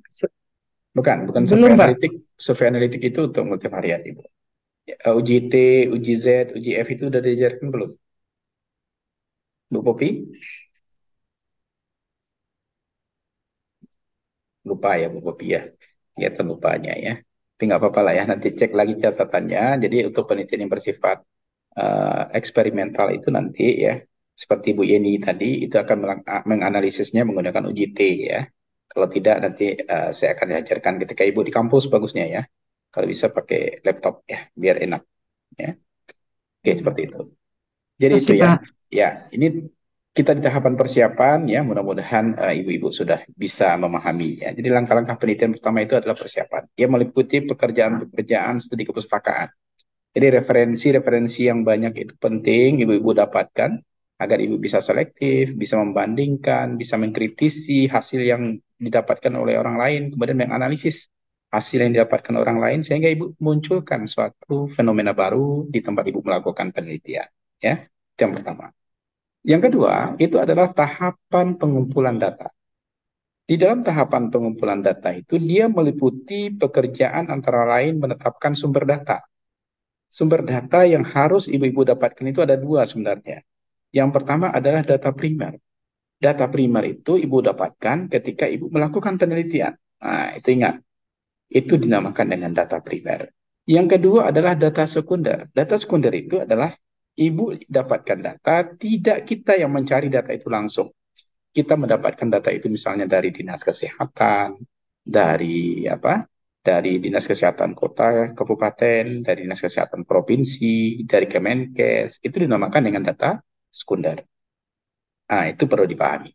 Bukan, bukan survei belum Pak. analitik. Survei analitik itu untuk multivariat, Ibu. Uji T, uji Z, uji F itu udah diajarkan belum? Bu Popi? Lupa ya Bu Popi ya. Ya terlupanya ya. Tapi nggak apa-apa lah ya. Nanti cek lagi catatannya. Jadi untuk penelitian yang bersifat eksperimental itu nanti ya. Seperti Bu Yeni tadi, itu akan menganalisisnya menggunakan uji T ya. Kalau tidak nanti saya akan diajarkan ketika Ibu di kampus bagusnya ya. Kalau bisa pakai laptop ya, biar enak ya. Oke, seperti itu. Jadi Terima itu kasih ya. Pak. Ya, ini kita di tahapan persiapan ya. Mudah-mudahan ibu-ibu sudah bisa memahami ya. Jadi langkah-langkah penelitian pertama itu adalah persiapan. Dia meliputi pekerjaan-pekerjaan studi kepustakaan. Jadi referensi-referensi yang banyak itu penting ibu-ibu dapatkan agar ibu bisa selektif, bisa membandingkan, bisa mengkritisi hasil yang didapatkan oleh orang lain, kemudian menganalisis hasil yang didapatkan orang lain sehingga ibu munculkan suatu fenomena baru di tempat ibu melakukan penelitian. Ya, itu yang pertama. Yang kedua, itu adalah tahapan pengumpulan data. Di dalam tahapan pengumpulan data itu, dia meliputi pekerjaan antara lain menetapkan sumber data. Sumber data yang harus ibu-ibu dapatkan itu ada dua sebenarnya. Yang pertama adalah data primer. Data primer itu ibu dapatkan ketika ibu melakukan penelitian. Nah, itu ingat. Itu dinamakan dengan data primer. Yang kedua adalah data sekunder. Data sekunder itu adalah ibu dapatkan data, tidak kita yang mencari data itu langsung. Kita mendapatkan data itu misalnya dari dinas kesehatan, dari apa? Dari dinas kesehatan kota, kabupaten, dari dinas kesehatan provinsi, dari Kemenkes, itu dinamakan dengan data sekunder. Nah, itu perlu dipahami.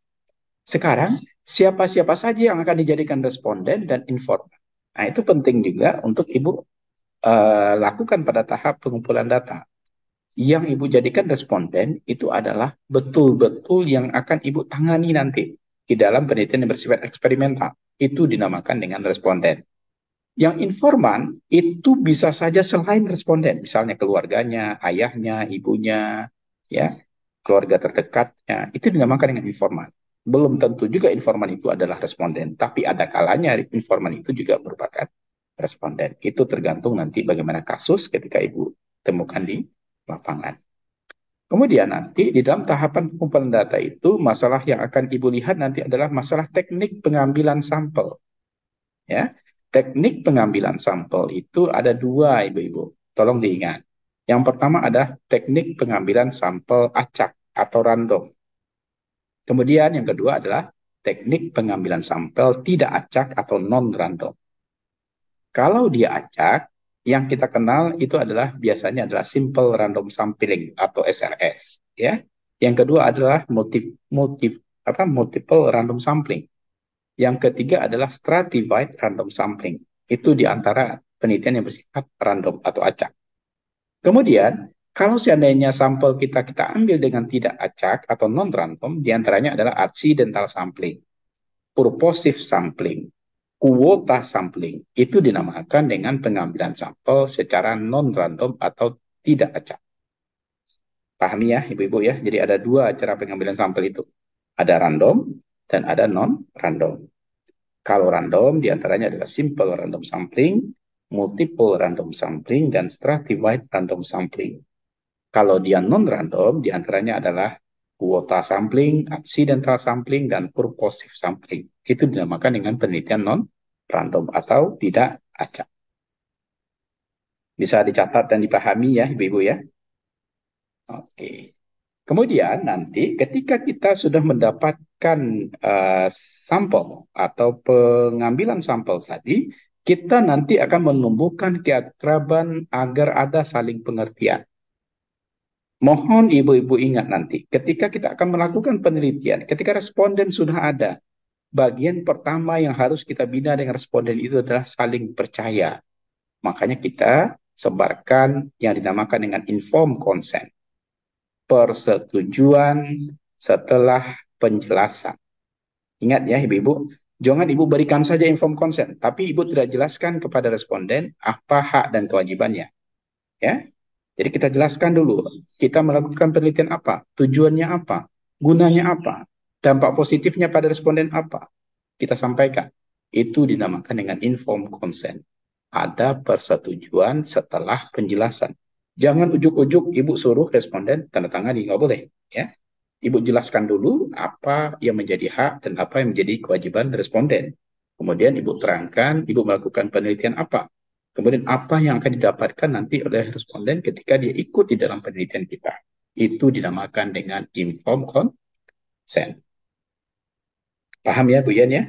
Sekarang, siapa-siapa saja yang akan dijadikan responden dan informan. Nah, itu penting juga untuk Ibu lakukan pada tahap pengumpulan data. Yang Ibu jadikan responden itu adalah betul-betul yang akan Ibu tangani nanti di dalam penelitian yang bersifat eksperimental. Itu dinamakan dengan responden. Yang informan itu bisa saja selain responden, misalnya keluarganya, ayahnya, ibunya, ya, keluarga terdekatnya, itu dinamakan dengan informan. Belum tentu juga informan itu adalah responden, tapi ada kalanya informan itu juga merupakan responden. Itu tergantung nanti bagaimana kasus ketika Ibu temukan di lapangan. Kemudian nanti di dalam tahapan pengumpulan data itu, masalah yang akan Ibu lihat nanti adalah masalah teknik pengambilan sampel. Ya, teknik pengambilan sampel itu ada dua, ibu-ibu. Tolong diingat. Yang pertama adalah teknik pengambilan sampel acak atau random. Kemudian yang kedua adalah teknik pengambilan sampel tidak acak atau non-random. Kalau dia acak, yang kita kenal itu adalah biasanya adalah simple random sampling atau SRS. Ya, Yang kedua adalah multiple random sampling. Yang ketiga adalah stratified random sampling. Itu di antara penelitian yang bersifat random atau acak. Kemudian, kalau seandainya sampel kita ambil dengan tidak acak atau non-random, di antaranya adalah accidental sampling, purposive sampling, kuota sampling. Itu dinamakan dengan pengambilan sampel secara non-random atau tidak acak. Pahami ya, Ibu-Ibu ya. Jadi ada dua cara pengambilan sampel itu. Ada random dan ada non-random. Kalau random, diantaranya adalah simple random sampling, multiple random sampling, dan stratified random sampling. Kalau dia non-random, diantaranya adalah kuota sampling, accidental sampling, dan purposive sampling. Itu dinamakan dengan penelitian non-random atau tidak acak. Bisa dicatat dan dipahami ya, Ibu-Ibu ya. Oke. Kemudian nanti ketika kita sudah mendapatkan sampel atau pengambilan sampel tadi, kita nanti akan menumbuhkan keakraban agar ada saling pengertian. Mohon ibu-ibu ingat nanti, ketika kita akan melakukan penelitian, ketika responden sudah ada, bagian pertama yang harus kita bina dengan responden itu adalah saling percaya. Makanya kita sebarkan yang dinamakan dengan informed consent, persetujuan setelah penjelasan. Ingat ya ibu-ibu, jangan ibu berikan saja informed consent, tapi ibu tidak jelaskan kepada responden apa hak dan kewajibannya. Ya, jadi kita jelaskan dulu, kita melakukan penelitian apa, tujuannya apa, gunanya apa, dampak positifnya pada responden apa. Kita sampaikan. Itu dinamakan dengan informed consent. Ada persetujuan setelah penjelasan. Jangan ujuk-ujuk ibu suruh responden tanda tangan, nggak boleh. Ya, ibu jelaskan dulu apa yang menjadi hak dan apa yang menjadi kewajiban responden. Kemudian ibu terangkan, ibu melakukan penelitian apa. Kemudian apa yang akan didapatkan nanti oleh responden ketika dia ikut di dalam penelitian kita. Itu dinamakan dengan informed consent. Paham ya Bu Yan ya?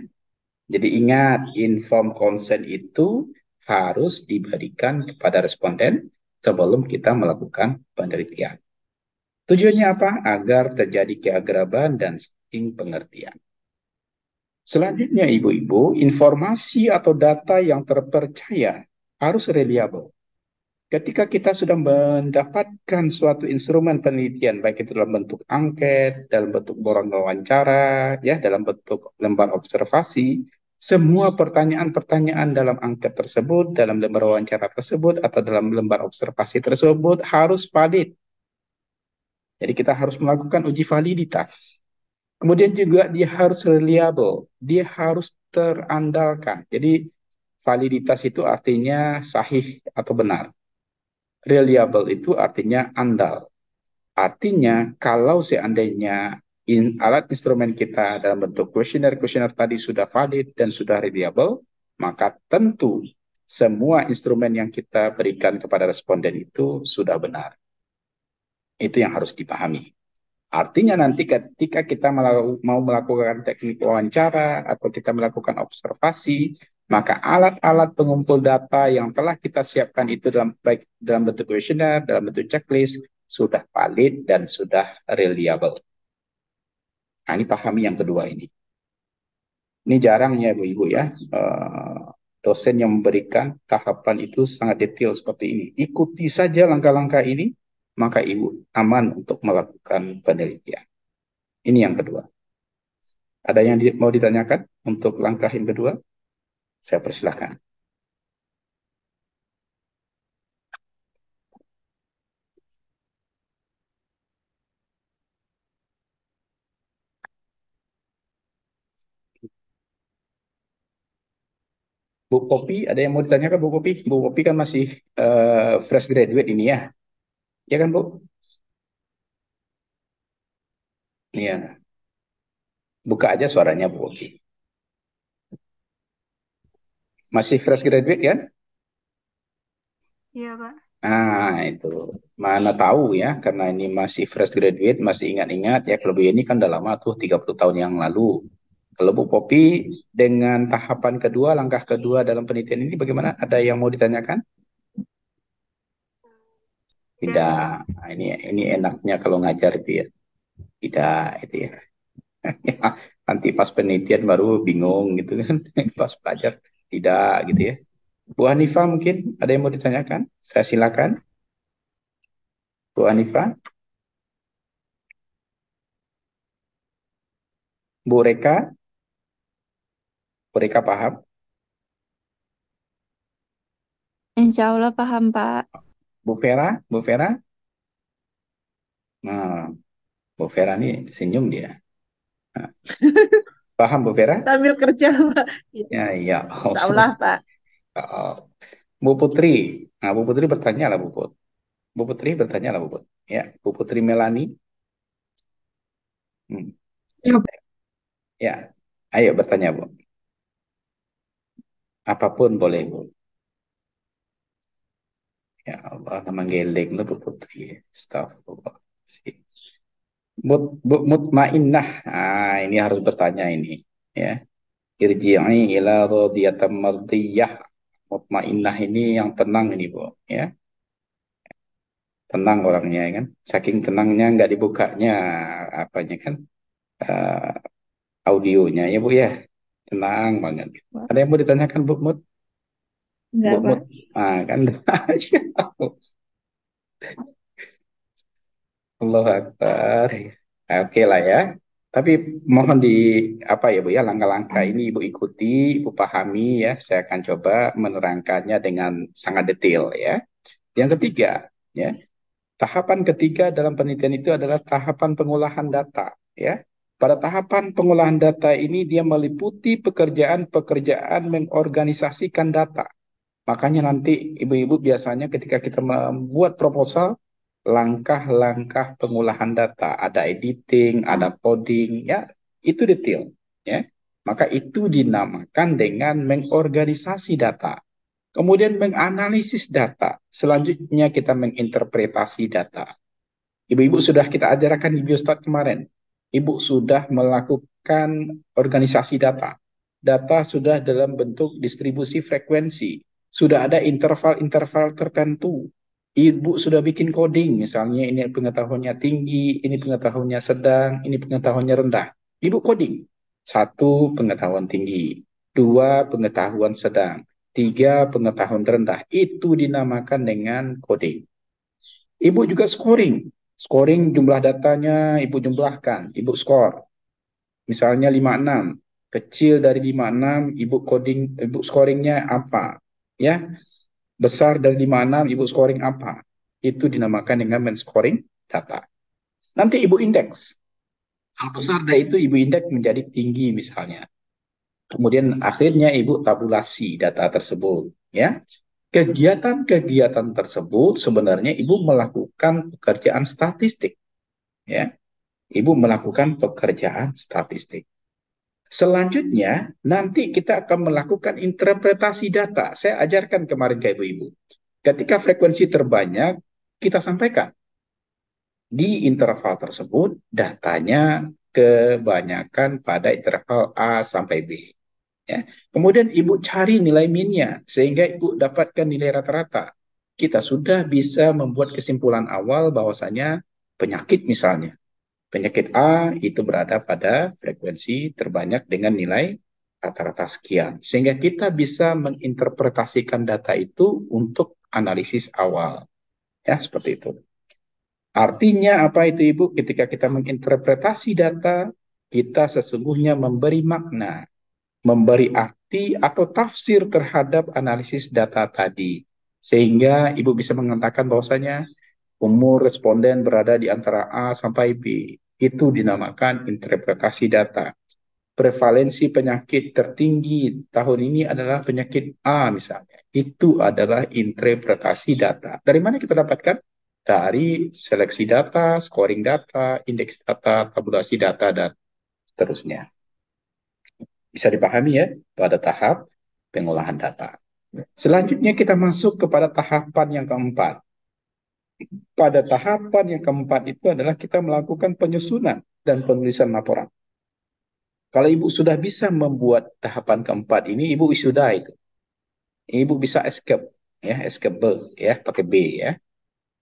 Jadi ingat, informed consent itu harus diberikan kepada responden sebelum kita melakukan penelitian. Tujuannya apa? Agar terjadi keakraban dan saling pengertian. Selanjutnya, ibu-ibu, informasi atau data yang terpercaya harus reliable. Ketika kita sudah mendapatkan suatu instrumen penelitian, baik itu dalam bentuk angket, dalam bentuk borang wawancara, ya, dalam bentuk lembar observasi, semua pertanyaan-pertanyaan dalam angket tersebut, dalam lembar wawancara tersebut, atau dalam lembar observasi tersebut harus valid. Jadi kita harus melakukan uji validitas. Kemudian juga dia harus reliable, dia harus terandalkan. Jadi validitas itu artinya sahih atau benar. Reliable itu artinya andal. Artinya kalau seandainya alat instrumen kita dalam bentuk kuesioner tadi sudah valid dan sudah reliable, maka tentu semua instrumen yang kita berikan kepada responden itu sudah benar. Itu yang harus dipahami. Artinya nanti ketika kita mau melakukan teknik wawancara atau kita melakukan observasi, maka alat-alat pengumpul data yang telah kita siapkan itu baik dalam bentuk kuesioner, dalam bentuk checklist, sudah valid dan sudah reliable. Nah, ini pahami yang kedua ini. Ini jarangnya Ibu-Ibu ya, dosen yang memberikan tahapan itu sangat detail seperti ini. Ikuti saja langkah-langkah ini, maka Ibu aman untuk melakukan penelitian. Ini yang kedua. Ada yang mau ditanyakan untuk langkah yang kedua? Saya persilahkan. Bu Popi, ada yang mau ditanyakan Bu Popi? Bu Popi kan masih fresh graduate ini ya. Ya kan Bu? Iya. Buka aja suaranya Bu Popi. Masih fresh graduate kan? Iya, Pak. Ah, itu. Mana tahu ya, karena ini masih fresh graduate, masih ingat-ingat ya. Kalau Bu ini kan udah lama tuh, 30 tahun yang lalu. Kalau Bu Popi, dengan tahapan kedua, langkah kedua dalam penelitian ini bagaimana? Ada yang mau ditanyakan? Ya, Tidak. Nah, ini enaknya kalau ngajar itu ya. Tidak, itu ya. Ya, nanti pas penelitian baru bingung gitu kan. Pas belajar tidak gitu ya. Bu Hanifah mungkin ada yang mau ditanyakan? Saya silakan. Bu Hanifah, Bu Reka, Bu Reka paham? Insya Allah paham, Pak. Bu Vera, Bu Vera. Nah, Bu Vera nih senyum dia. Nah, paham Bu Vera? Sambil kerja, Pak. Ya, Ya, ya. Oh, insya Allah, Pak. oh. Bu Putri. Nah, Bu Putri bertanya lah Bu Put. Bu Putri bertanya lah Bu Put. Ya, Bu Putri Melani. Hmm. Ya, Ya, ayo bertanya Bu. Apapun boleh Bu. Ya Allah, nama geleng lu Bu Putri. Astagfirullah. Mutmainnah. Ah, ini harus bertanya ini. Ya. Irji'i ila radiyatan mardiyah. Mutmainnah ini yang tenang ini Bu. Ya. Tenang orangnya kan. Saking tenangnya nggak dibukanya apanya kan. eh, audionya ya Bu ya. Tenang banget. Pak. Ada yang mau ditanyakan Bu Mut? Bu Enggak, Mut. Pak. Ah, kan. Allahu Akbar. Nah, oke lah ya. Tapi mohon di apa ya Bu ya, langkah-langkah ini Ibu ikuti, Ibu pahami ya. Saya akan coba menerangkannya dengan sangat detail ya. Yang ketiga, ya. Tahapan ketiga dalam penelitian itu adalah tahapan pengolahan data ya. Pada tahapan pengolahan data ini dia meliputi pekerjaan-pekerjaan mengorganisasikan data. Makanya nanti ibu-ibu biasanya ketika kita membuat proposal, langkah-langkah pengolahan data, ada editing, ada coding, ya, itu detail, ya. Maka itu dinamakan dengan mengorganisasi data. Kemudian menganalisis data. Selanjutnya kita menginterpretasi data. Ibu-ibu sudah kita ajarkan di Biostat kemarin. Ibu sudah melakukan organisasi data. Data sudah dalam bentuk distribusi frekuensi. Sudah ada interval-interval tertentu. Ibu sudah bikin coding, misalnya ini pengetahuannya tinggi, ini pengetahuannya sedang, ini pengetahuannya rendah. Ibu coding. Satu, pengetahuan tinggi. Dua, pengetahuan sedang. Tiga, pengetahuan rendah. Itu dinamakan dengan coding. Ibu juga scoring. Scoring jumlah datanya ibu jumlahkan, ibu skor. Misalnya 56. Kecil dari 56, ibu coding, ibu scoringnya apa? Ya, besar dari 56, ibu scoring apa? Itu dinamakan dengan men-scoring data. Nanti ibu indeks. Kalau besar dari itu ibu indeks menjadi tinggi misalnya. Kemudian akhirnya ibu tabulasi data tersebut, ya. Kegiatan-kegiatan tersebut sebenarnya ibu melakukan pekerjaan statistik, ya. Ibu melakukan pekerjaan statistik. Selanjutnya, nanti kita akan melakukan interpretasi data. Saya ajarkan kemarin ke ibu-ibu. Ketika frekuensi terbanyak, kita sampaikan. Di interval tersebut, datanya kebanyakan pada interval A sampai B. Ya. Kemudian ibu cari nilai minnya, sehingga ibu dapatkan nilai rata-rata. Kita sudah bisa membuat kesimpulan awal bahwasanya penyakit misalnya. Penyakit A itu berada pada frekuensi terbanyak dengan nilai rata-rata sekian. Sehingga kita bisa menginterpretasikan data itu untuk analisis awal. Ya, seperti itu. Artinya apa itu Ibu? Ketika kita menginterpretasi data, kita sesungguhnya memberi makna, memberi arti atau tafsir terhadap analisis data tadi. Sehingga Ibu bisa mengatakan bahwasanya umur responden berada di antara A sampai B. Itu dinamakan interpretasi data. Prevalensi penyakit tertinggi tahun ini adalah penyakit A misalnya. Itu adalah interpretasi data. Dari mana kita dapatkan? Dari seleksi data, scoring data, indeks data, tabulasi data, dan seterusnya. Bisa dipahami ya pada tahap pengolahan data. Selanjutnya kita masuk kepada tahapan yang keempat. Pada tahapan yang keempat itu adalah kita melakukan penyusunan dan penulisan laporan. Kalau ibu sudah bisa membuat tahapan keempat ini, ibu wisuda itu. Ibu bisa escape, ya, escape ya, pakai B ya.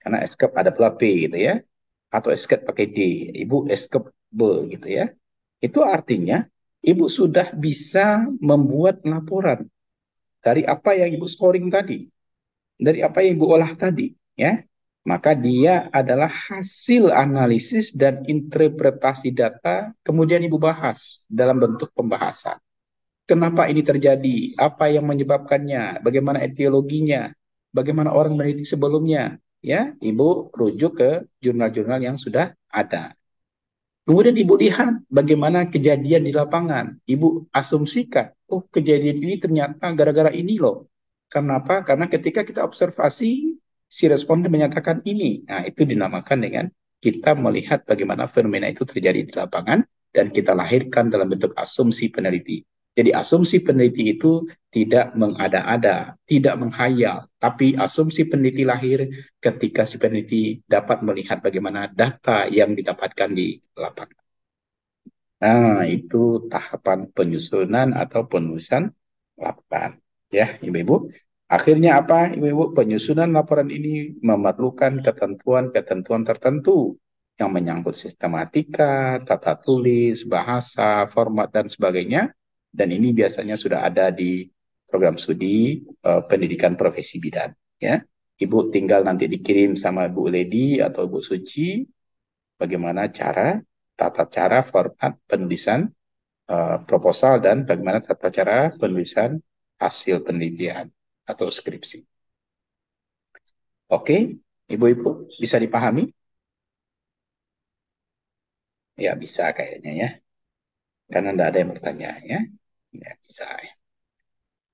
Karena escape ada pula P gitu ya. atau escape pakai D, Ibu escape gitu ya. Itu artinya Ibu sudah bisa membuat laporan dari apa yang Ibu scoring tadi, dari apa yang Ibu olah tadi, ya. Maka dia adalah hasil analisis dan interpretasi data, kemudian Ibu bahas dalam bentuk pembahasan. Kenapa ini terjadi? Apa yang menyebabkannya? Bagaimana etiologinya? Bagaimana orang meneliti sebelumnya? Ya, Ibu rujuk ke jurnal-jurnal yang sudah ada. Kemudian Ibu lihat bagaimana kejadian di lapangan. Ibu asumsikan, oh kejadian ini ternyata gara-gara ini loh. Kenapa? Karena ketika kita observasi, si responden menyatakan ini. Nah, itu dinamakan dengan kita melihat bagaimana fenomena itu terjadi di lapangan dan kita lahirkan dalam bentuk asumsi peneliti. Jadi asumsi peneliti itu tidak mengada-ada, tidak menghayal, tapi asumsi peneliti lahir ketika si peneliti dapat melihat bagaimana data yang didapatkan di lapangan. Nah, itu tahapan penyusunan atau penulisan laporan. Ya, Ibu-Ibu. Akhirnya apa, Ibu-Ibu? Penyusunan laporan ini memerlukan ketentuan-ketentuan tertentu yang menyangkut sistematika, tata tulis, bahasa, format, dan sebagainya. Dan ini biasanya sudah ada di program studi pendidikan profesi bidan. Ya, Ibu tinggal nanti dikirim sama Bu Lady atau Bu Suci bagaimana tata cara format penulisan proposal dan bagaimana tata cara penulisan hasil penelitian atau skripsi. Oke, Ibu-Ibu bisa dipahami? Ya bisa kayaknya ya, karena tidak ada yang bertanya ya. Ya bisa.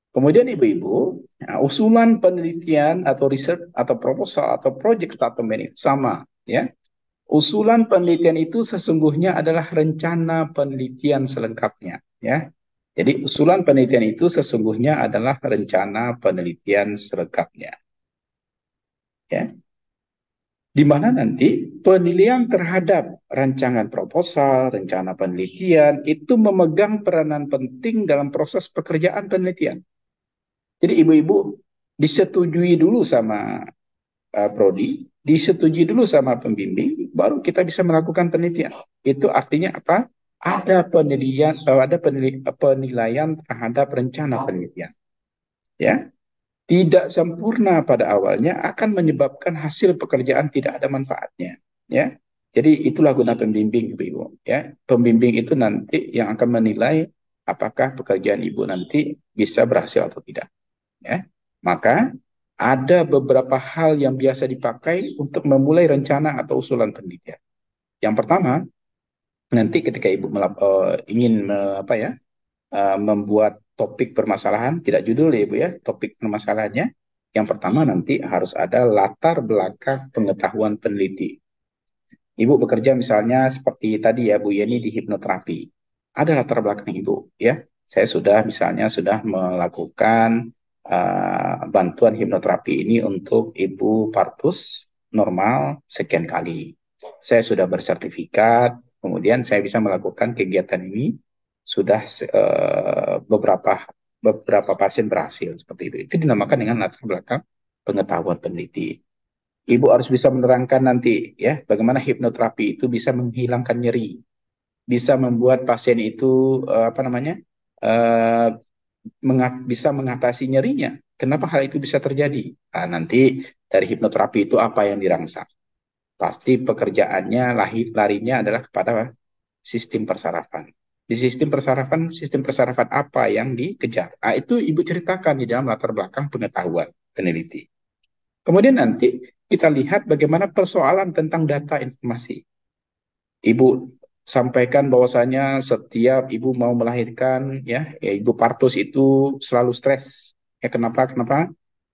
Kemudian Ibu-Ibu, nah, usulan penelitian atau riset atau proposal atau project statement ini sama ya. Usulan penelitian itu sesungguhnya adalah rencana penelitian selengkapnya, ya. Jadi usulan penelitian itu sesungguhnya adalah rencana penelitian selengkapnya, ya. Di mana nanti penilaian terhadap rancangan proposal, rencana penelitian itu memegang peranan penting dalam proses pekerjaan penelitian. Jadi ibu-ibu disetujui dulu sama prodi, disetujui dulu sama pembimbing, baru kita bisa melakukan penelitian. Itu artinya apa? Ada penilaian terhadap rencana penelitian. Ya, tidak sempurna pada awalnya akan menyebabkan hasil pekerjaan tidak ada manfaatnya. Ya, jadi itulah guna pembimbing, Ibu. Ya, pembimbing itu nanti yang akan menilai apakah pekerjaan Ibu nanti bisa berhasil atau tidak. Ya, maka ada beberapa hal yang biasa dipakai untuk memulai rencana atau usulan penelitian. Yang pertama, nanti ketika Ibu ingin membuat topik permasalahan, tidak judul ya Ibu ya, topik permasalahannya. Yang pertama nanti harus ada latar belakang pengetahuan peneliti. Ibu bekerja misalnya seperti tadi ya Bu Yeni di hipnoterapi. Ada latar belakang Ibu ya. Saya sudah melakukan bantuan hipnoterapi ini untuk Ibu Partus normal sekian kali. Saya sudah bersertifikat, kemudian saya bisa melakukan kegiatan ini sudah beberapa pasien berhasil seperti itu. Itu dinamakan dengan latar belakang pengetahuan peneliti. Ibu harus bisa menerangkan nanti ya bagaimana hipnoterapi itu bisa menghilangkan nyeri, bisa membuat pasien itu uh, bisa mengatasi nyerinya. Kenapa hal itu bisa terjadi? Nah, nanti dari hipnoterapi itu apa yang dirangsang? Pasti pekerjaannya larinya adalah kepada sistem persarafan. Di sistem persarafan apa yang dikejar? Nah, itu Ibu ceritakan di dalam latar belakang pengetahuan peneliti. Kemudian nanti kita lihat bagaimana persoalan tentang data informasi. Ibu sampaikan bahwasanya setiap ibu mau melahirkan ya Ibu Partus itu selalu stres. Ya kenapa?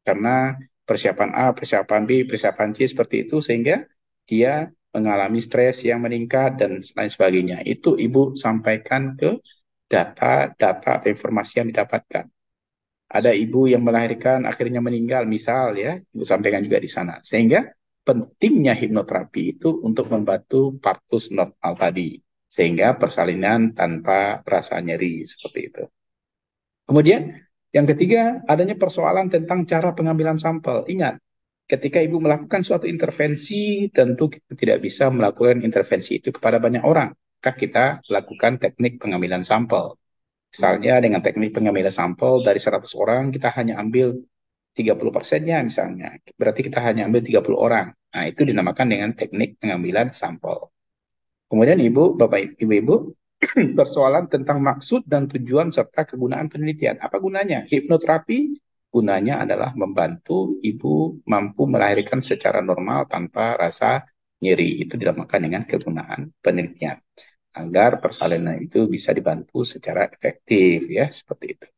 Karena persiapan A, persiapan B, persiapan C seperti itu sehingga dia mengalami stres yang meningkat dan lain sebagainya. Itu Ibu sampaikan ke data atau informasi yang didapatkan. Ada ibu yang melahirkan akhirnya meninggal, misal ya, Ibu sampaikan juga di sana. Sehingga pentingnya hipnoterapi itu untuk membantu partus normal tadi. Sehingga persalinan tanpa rasa nyeri, seperti itu. Kemudian, yang ketiga, adanya persoalan tentang cara pengambilan sampel. Ingat, ketika ibu melakukan suatu intervensi, tentu kita tidak bisa melakukan intervensi itu kepada banyak orang. Maka kita lakukan teknik pengambilan sampel. Misalnya dengan teknik pengambilan sampel dari 100 orang, kita hanya ambil 30%-nya misalnya. Berarti kita hanya ambil 30 orang. Nah, itu dinamakan dengan teknik pengambilan sampel. Kemudian Ibu, Bapak, Ibu-Ibu, persoalan tentang maksud dan tujuan serta kegunaan penelitian. Apa gunanya? Hipnoterapi gunanya adalah membantu ibu mampu melahirkan secara normal tanpa rasa nyeri. Itu dinamakan dengan kegunaan penelitian. Agar persalinan itu bisa dibantu secara efektif, ya, seperti itu.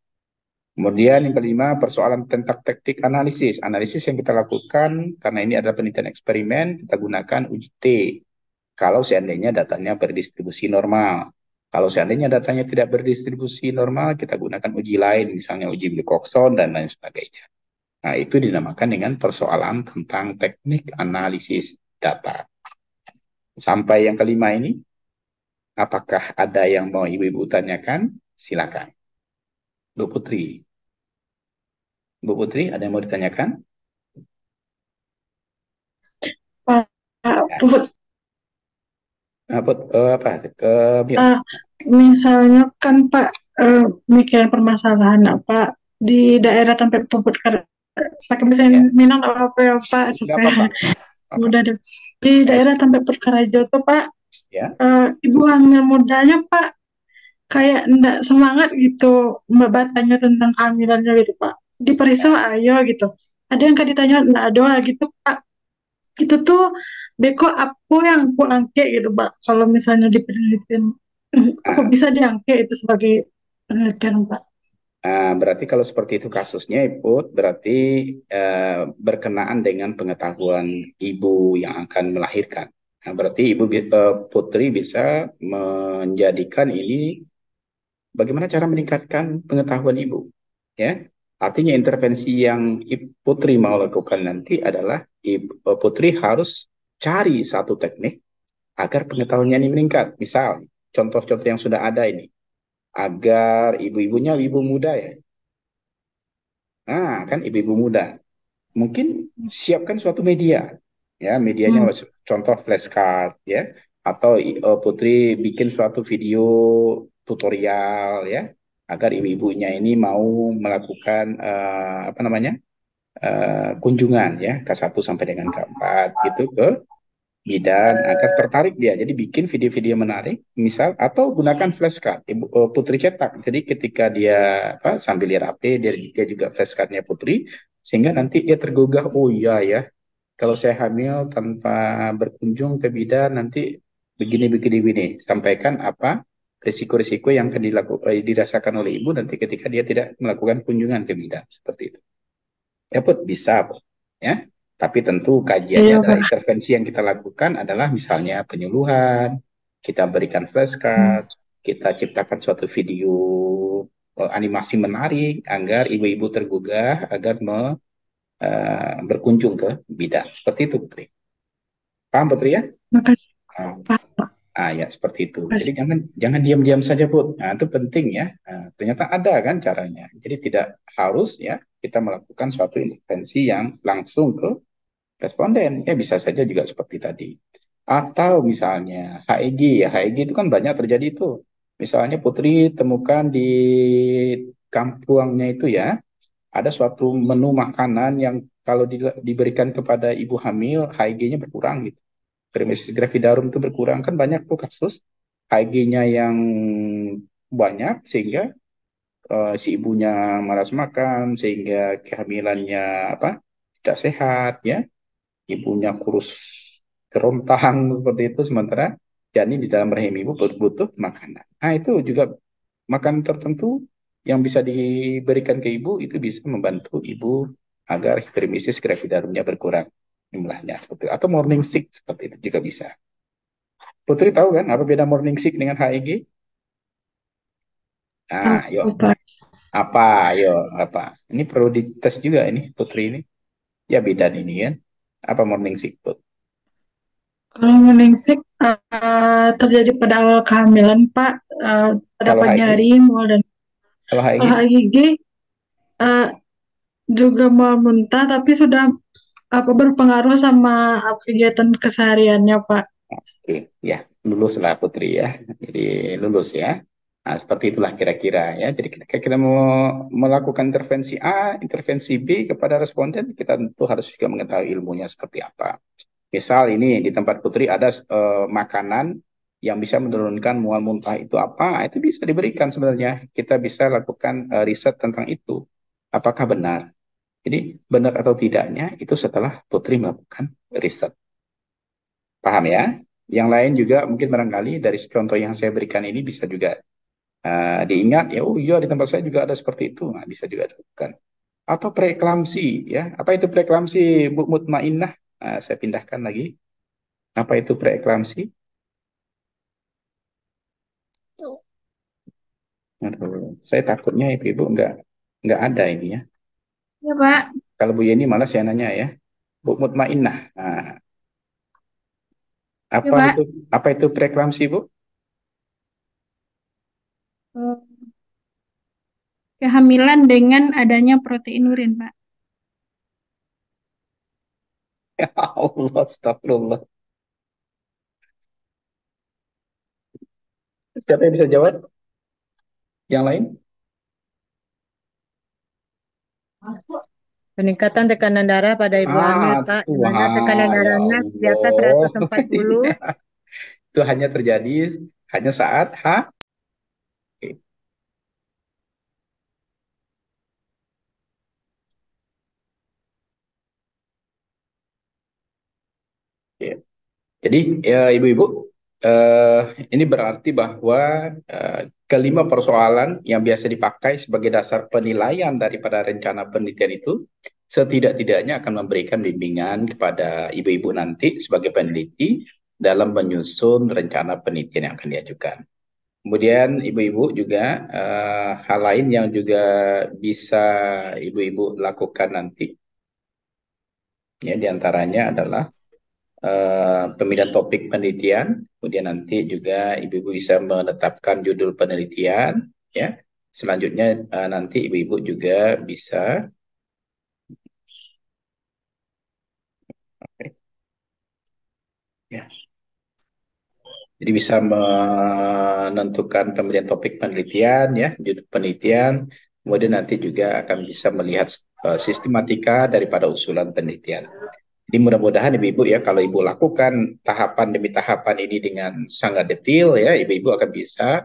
Kemudian yang kelima, persoalan tentang teknik analisis. Analisis yang kita lakukan, karena ini adalah penelitian eksperimen, kita gunakan uji T. Kalau seandainya datanya berdistribusi normal. Kalau seandainya datanya tidak berdistribusi normal, kita gunakan uji lain, misalnya uji Wilcoxon dan lain sebagainya. Nah, itu dinamakan dengan persoalan tentang teknik analisis data. Sampai yang kelima ini, apakah ada yang mau ibu-ibu tanyakan? Silakan. Bu Putri. Bu Putri, ada yang mau ditanyakan? Pak Ya. Put, Apa? misalnya kan Pak mikirin permasalahan apa di daerah tempat Puput pakai mesin Ya. Minang apa ya Pak Nggak supaya apa-apa. mudah deh. Di daerah tempat Purkarajo tuh Pak Ya. ibu hamil mudanya Pak kayak ndak semangat gitu mbak tanya tentang kehamilannya gitu Pak. Diperiksa ayo gitu. Ada yang kan ditanya ndak ada gitu Pak. Itu tuh beko apa yang aku angke gitu Pak kalau misalnya di penelitian apa Nah, bisa diangke itu sebagai penelitian Pak. berarti kalau seperti itu kasusnya, Ibu, berarti berkenaan dengan pengetahuan ibu yang akan melahirkan. Nah, berarti Ibu Putri bisa menjadikan ini bagaimana cara meningkatkan pengetahuan Ibu, ya. Artinya intervensi yang Putri mau lakukan nanti adalah Putri harus cari satu teknik agar pengetahuannya ini meningkat. Misal, contoh-contoh yang sudah ada ini, agar ibu-ibunya ibu muda ya. Nah, kan ibu-ibu muda. Mungkin siapkan suatu media. Ya, medianya Hmm. contoh flashcard ya, atau Putri bikin suatu video tutorial ya, agar ibu-ibunya ini mau melakukan apa namanya? Kunjungan ya K1 sampai dengan K4 gitu ke bidan agar tertarik dia. Jadi bikin video-video menarik, misal atau gunakan flashcard. Putri cetak. Jadi ketika dia sambil lihat HP, dia juga flashcardnya Putri, sehingga nanti dia tergugah. Oh iya ya, kalau saya hamil tanpa berkunjung ke bidan nanti begini begini begini. Sampaikan apa risiko-risiko yang akan dirasakan oleh ibu nanti ketika dia tidak melakukan kunjungan ke bidan seperti itu. Ya Put, bisa Put. Ya. Tapi tentu kajiannya Iya adalah Pak. intervensi yang kita lakukan adalah misalnya penyuluhan, kita berikan Hmm. flashcard, kita ciptakan suatu video animasi menarik agar ibu-ibu tergugah agar berkunjung ke bidan. Seperti itu Putri. Paham Putri ya? Makasih Ah, Pak. ya seperti itu. Jadi Makasih. jangan diam-diam saja Put. Nah, itu penting ya. Ternyata ada kan caranya. Jadi tidak harus ya kita melakukan suatu intervensi yang langsung ke responden. Ya bisa saja juga seperti tadi. Atau misalnya HEG ya, HEG itu kan banyak terjadi itu. Misalnya Putri temukan di kampungnya itu ya, ada suatu menu makanan yang kalau diberikan kepada ibu hamil, HEG-nya berkurang gitu. Firmicutes gravidarum itu berkurang. Kan banyak tuh kasus HEG-nya yang banyak sehingga si ibunya malas makan, sehingga kehamilannya apa tidak sehat ya, ibunya kurus kerontang seperti itu, sementara janin di dalam rahim ibu butuh makanan. Nah itu juga makanan tertentu yang bisa diberikan ke ibu itu bisa membantu ibu agar hiperemesis gravidarumnya berkurang jumlahnya seperti itu. Atau morning sick seperti itu juga bisa. Putri tahu kan apa beda morning sick dengan HEG? Nah, yuk Tahu Pak. apa? Ayo apa? Ini perlu dites juga ini Putri ini. Ya bidan ini kan. Apa morning sick, Put? Kalau meningsik terjadi pada awal kehamilan Pak pada Kalau pagi HEG? hari mual dan Kalau kalau HEG? HGG juga mual muntah tapi sudah berpengaruh sama kegiatan kesehariannya, Pak. Oke, ya, lulus lah Putri ya. Jadi lulus ya. Nah, seperti itulah kira-kira ya. Jadi ketika kita mau melakukan intervensi A, intervensi B kepada responden, kita tentu harus juga mengetahui ilmunya seperti apa. Misal ini di tempat Putri ada makanan yang bisa menurunkan mual muntah itu apa, itu bisa diberikan sebenarnya. Kita bisa lakukan riset tentang itu. Apakah benar? Jadi benar atau tidaknya itu setelah Putri melakukan riset. Paham ya? Yang lain juga mungkin barangkali dari contoh yang saya berikan ini bisa juga diingat ya, oh iya di tempat saya juga ada seperti itu. Nah, bisa juga dilakukan. Atau preeklamsi ya. Apa itu preeklamsi Bu Mutmainnah? Nah, saya pindahkan lagi. Apa itu preeklamsi? Aduh, saya takutnya ibu-ibu nggak ada ini ya. Ya, Pak. Kalau Bu Yeni malah saya nanya ya. Bu Mutmainnah. Nah, Ya, Pak. apa itu preeklamsi Bu? Eh, Kehamilan dengan adanya protein urin, Pak. Ya Allah, astagfirullah. Siapa yang bisa jawab? Yang lain? Peningkatan tekanan darah pada ibu hamil, Pak, di mana tekanan Wah, ya darahnya di atas Allah. 140. Itu hanya terjadi hanya saat Oke. Oke. Jadi ya ibu-ibu, eh, ini berarti bahwa kelima persoalan yang biasa dipakai sebagai dasar penilaian daripada rencana penelitian itu setidak-tidaknya akan memberikan bimbingan kepada ibu-ibu nanti sebagai peneliti dalam menyusun rencana penelitian yang akan diajukan. Kemudian ibu-ibu juga hal lain yang juga bisa ibu-ibu lakukan nanti ya diantaranya adalah pemilihan topik penelitian, kemudian nanti juga ibu-ibu bisa menetapkan judul penelitian, ya. Selanjutnya nanti ibu-ibu juga bisa ya. Jadi bisa menentukan pemilihan topik penelitian, ya, judul penelitian, kemudian nanti juga akan bisa melihat sistematika daripada usulan penelitian. Jadi mudah-mudahan ibu-ibu ya kalau ibu lakukan tahapan demi tahapan ini dengan sangat detail ya, ibu-ibu akan bisa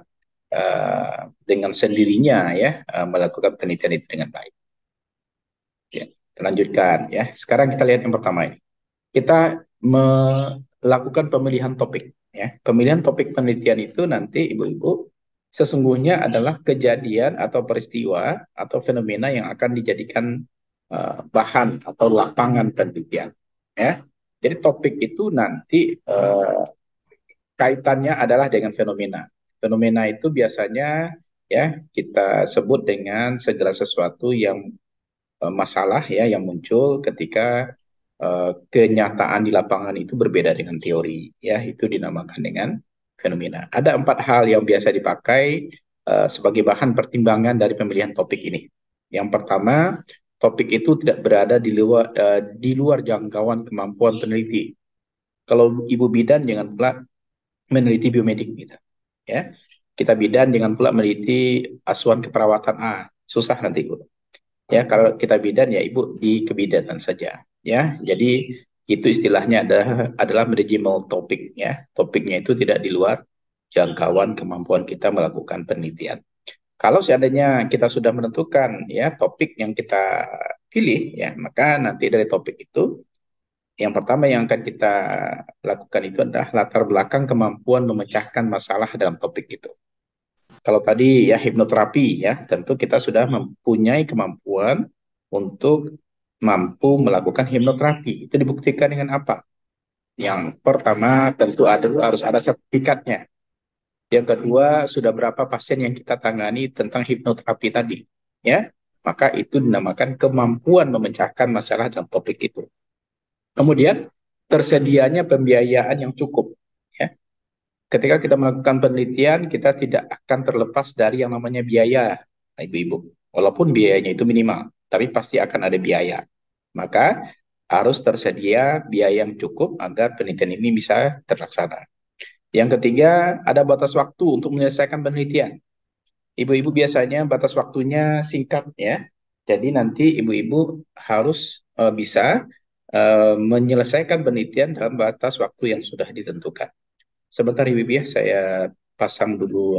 dengan sendirinya ya melakukan penelitian itu dengan baik. Ya, kita lanjutkan ya. Sekarang kita lihat yang pertama ini. Kita melakukan pemilihan topik ya. Pemilihan topik penelitian itu nanti ibu-ibu sesungguhnya adalah kejadian atau peristiwa atau fenomena yang akan dijadikan bahan atau lapangan penelitian ya. Jadi topik itu nanti kaitannya adalah dengan fenomena. Fenomena itu biasanya ya kita sebut dengan segala sesuatu yang masalah ya yang muncul ketika kenyataan di lapangan itu berbeda dengan teori ya itu dinamakan dengan fenomena. Ada 4 hal yang biasa dipakai sebagai bahan pertimbangan dari pemilihan topik ini. Yang pertama, topik itu tidak berada di luar jangkauan kemampuan peneliti. Kalau ibu bidan jangan pula meneliti biomedik gitu. Ya. Kita bidan jangan pula meneliti asuhan keperawatan A. Susah nanti ibu. Ya, kalau kita bidan ya ibu di kebidanan saja. Ya, jadi itu istilahnya adalah manageable topik ya. Topiknya itu tidak di luar jangkauan kemampuan kita melakukan penelitian. Kalau seandainya kita sudah menentukan ya topik yang kita pilih ya, maka nanti dari topik itu yang pertama yang akan kita lakukan itu adalah latar belakang kemampuan memecahkan masalah dalam topik itu. Kalau tadi ya hipnoterapi ya, tentu kita sudah mempunyai kemampuan untuk mampu melakukan hipnoterapi. Itu dibuktikan dengan apa? Yang pertama tentu harus ada sertifikatnya. Yang kedua sudah berapa pasien yang kita tangani tentang hipnoterapi tadi, ya. Maka itu dinamakan kemampuan memecahkan masalah dalam topik itu. Kemudian tersedianya pembiayaan yang cukup. Ya. Ketika kita melakukan penelitian, kita tidak akan terlepas dari yang namanya biaya, ibu-ibu. Walaupun biayanya itu minimal, tapi pasti akan ada biaya. Maka harus tersedia biaya yang cukup agar penelitian ini bisa terlaksana. Yang ketiga, ada batas waktu untuk menyelesaikan penelitian. Ibu-ibu biasanya batas waktunya singkat ya. Jadi nanti ibu-ibu harus bisa menyelesaikan penelitian dalam batas waktu yang sudah ditentukan. Sebentar ibu-ibu ya, saya pasang dulu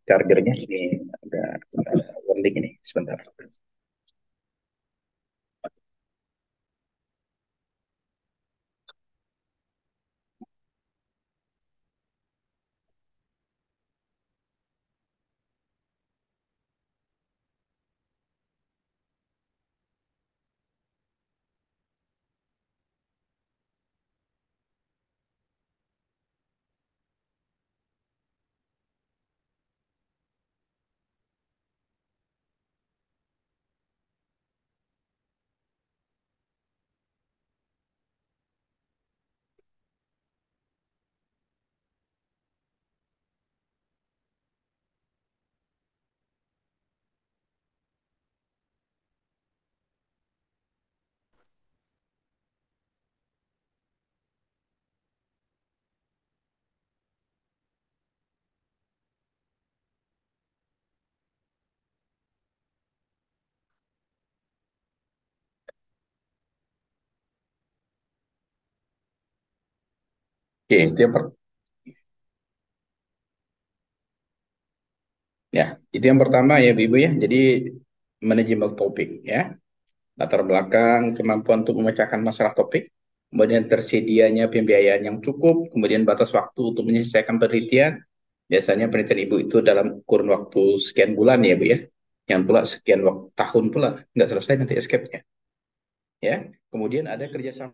chargernya. Ini ada warning ini, sebentar. Oke, itu yang pertama ya ibu ya. Jadi manajemen topik ya. Latar belakang, kemampuan untuk memecahkan masalah topik, kemudian tersedianya pembiayaan yang cukup, kemudian batas waktu untuk menyelesaikan penelitian. Biasanya penelitian ibu itu dalam kurun waktu sekian bulan ya bu ya. Yang pula sekian tahun pula nggak selesai nanti escape-nya. Ya, kemudian ada kerjasama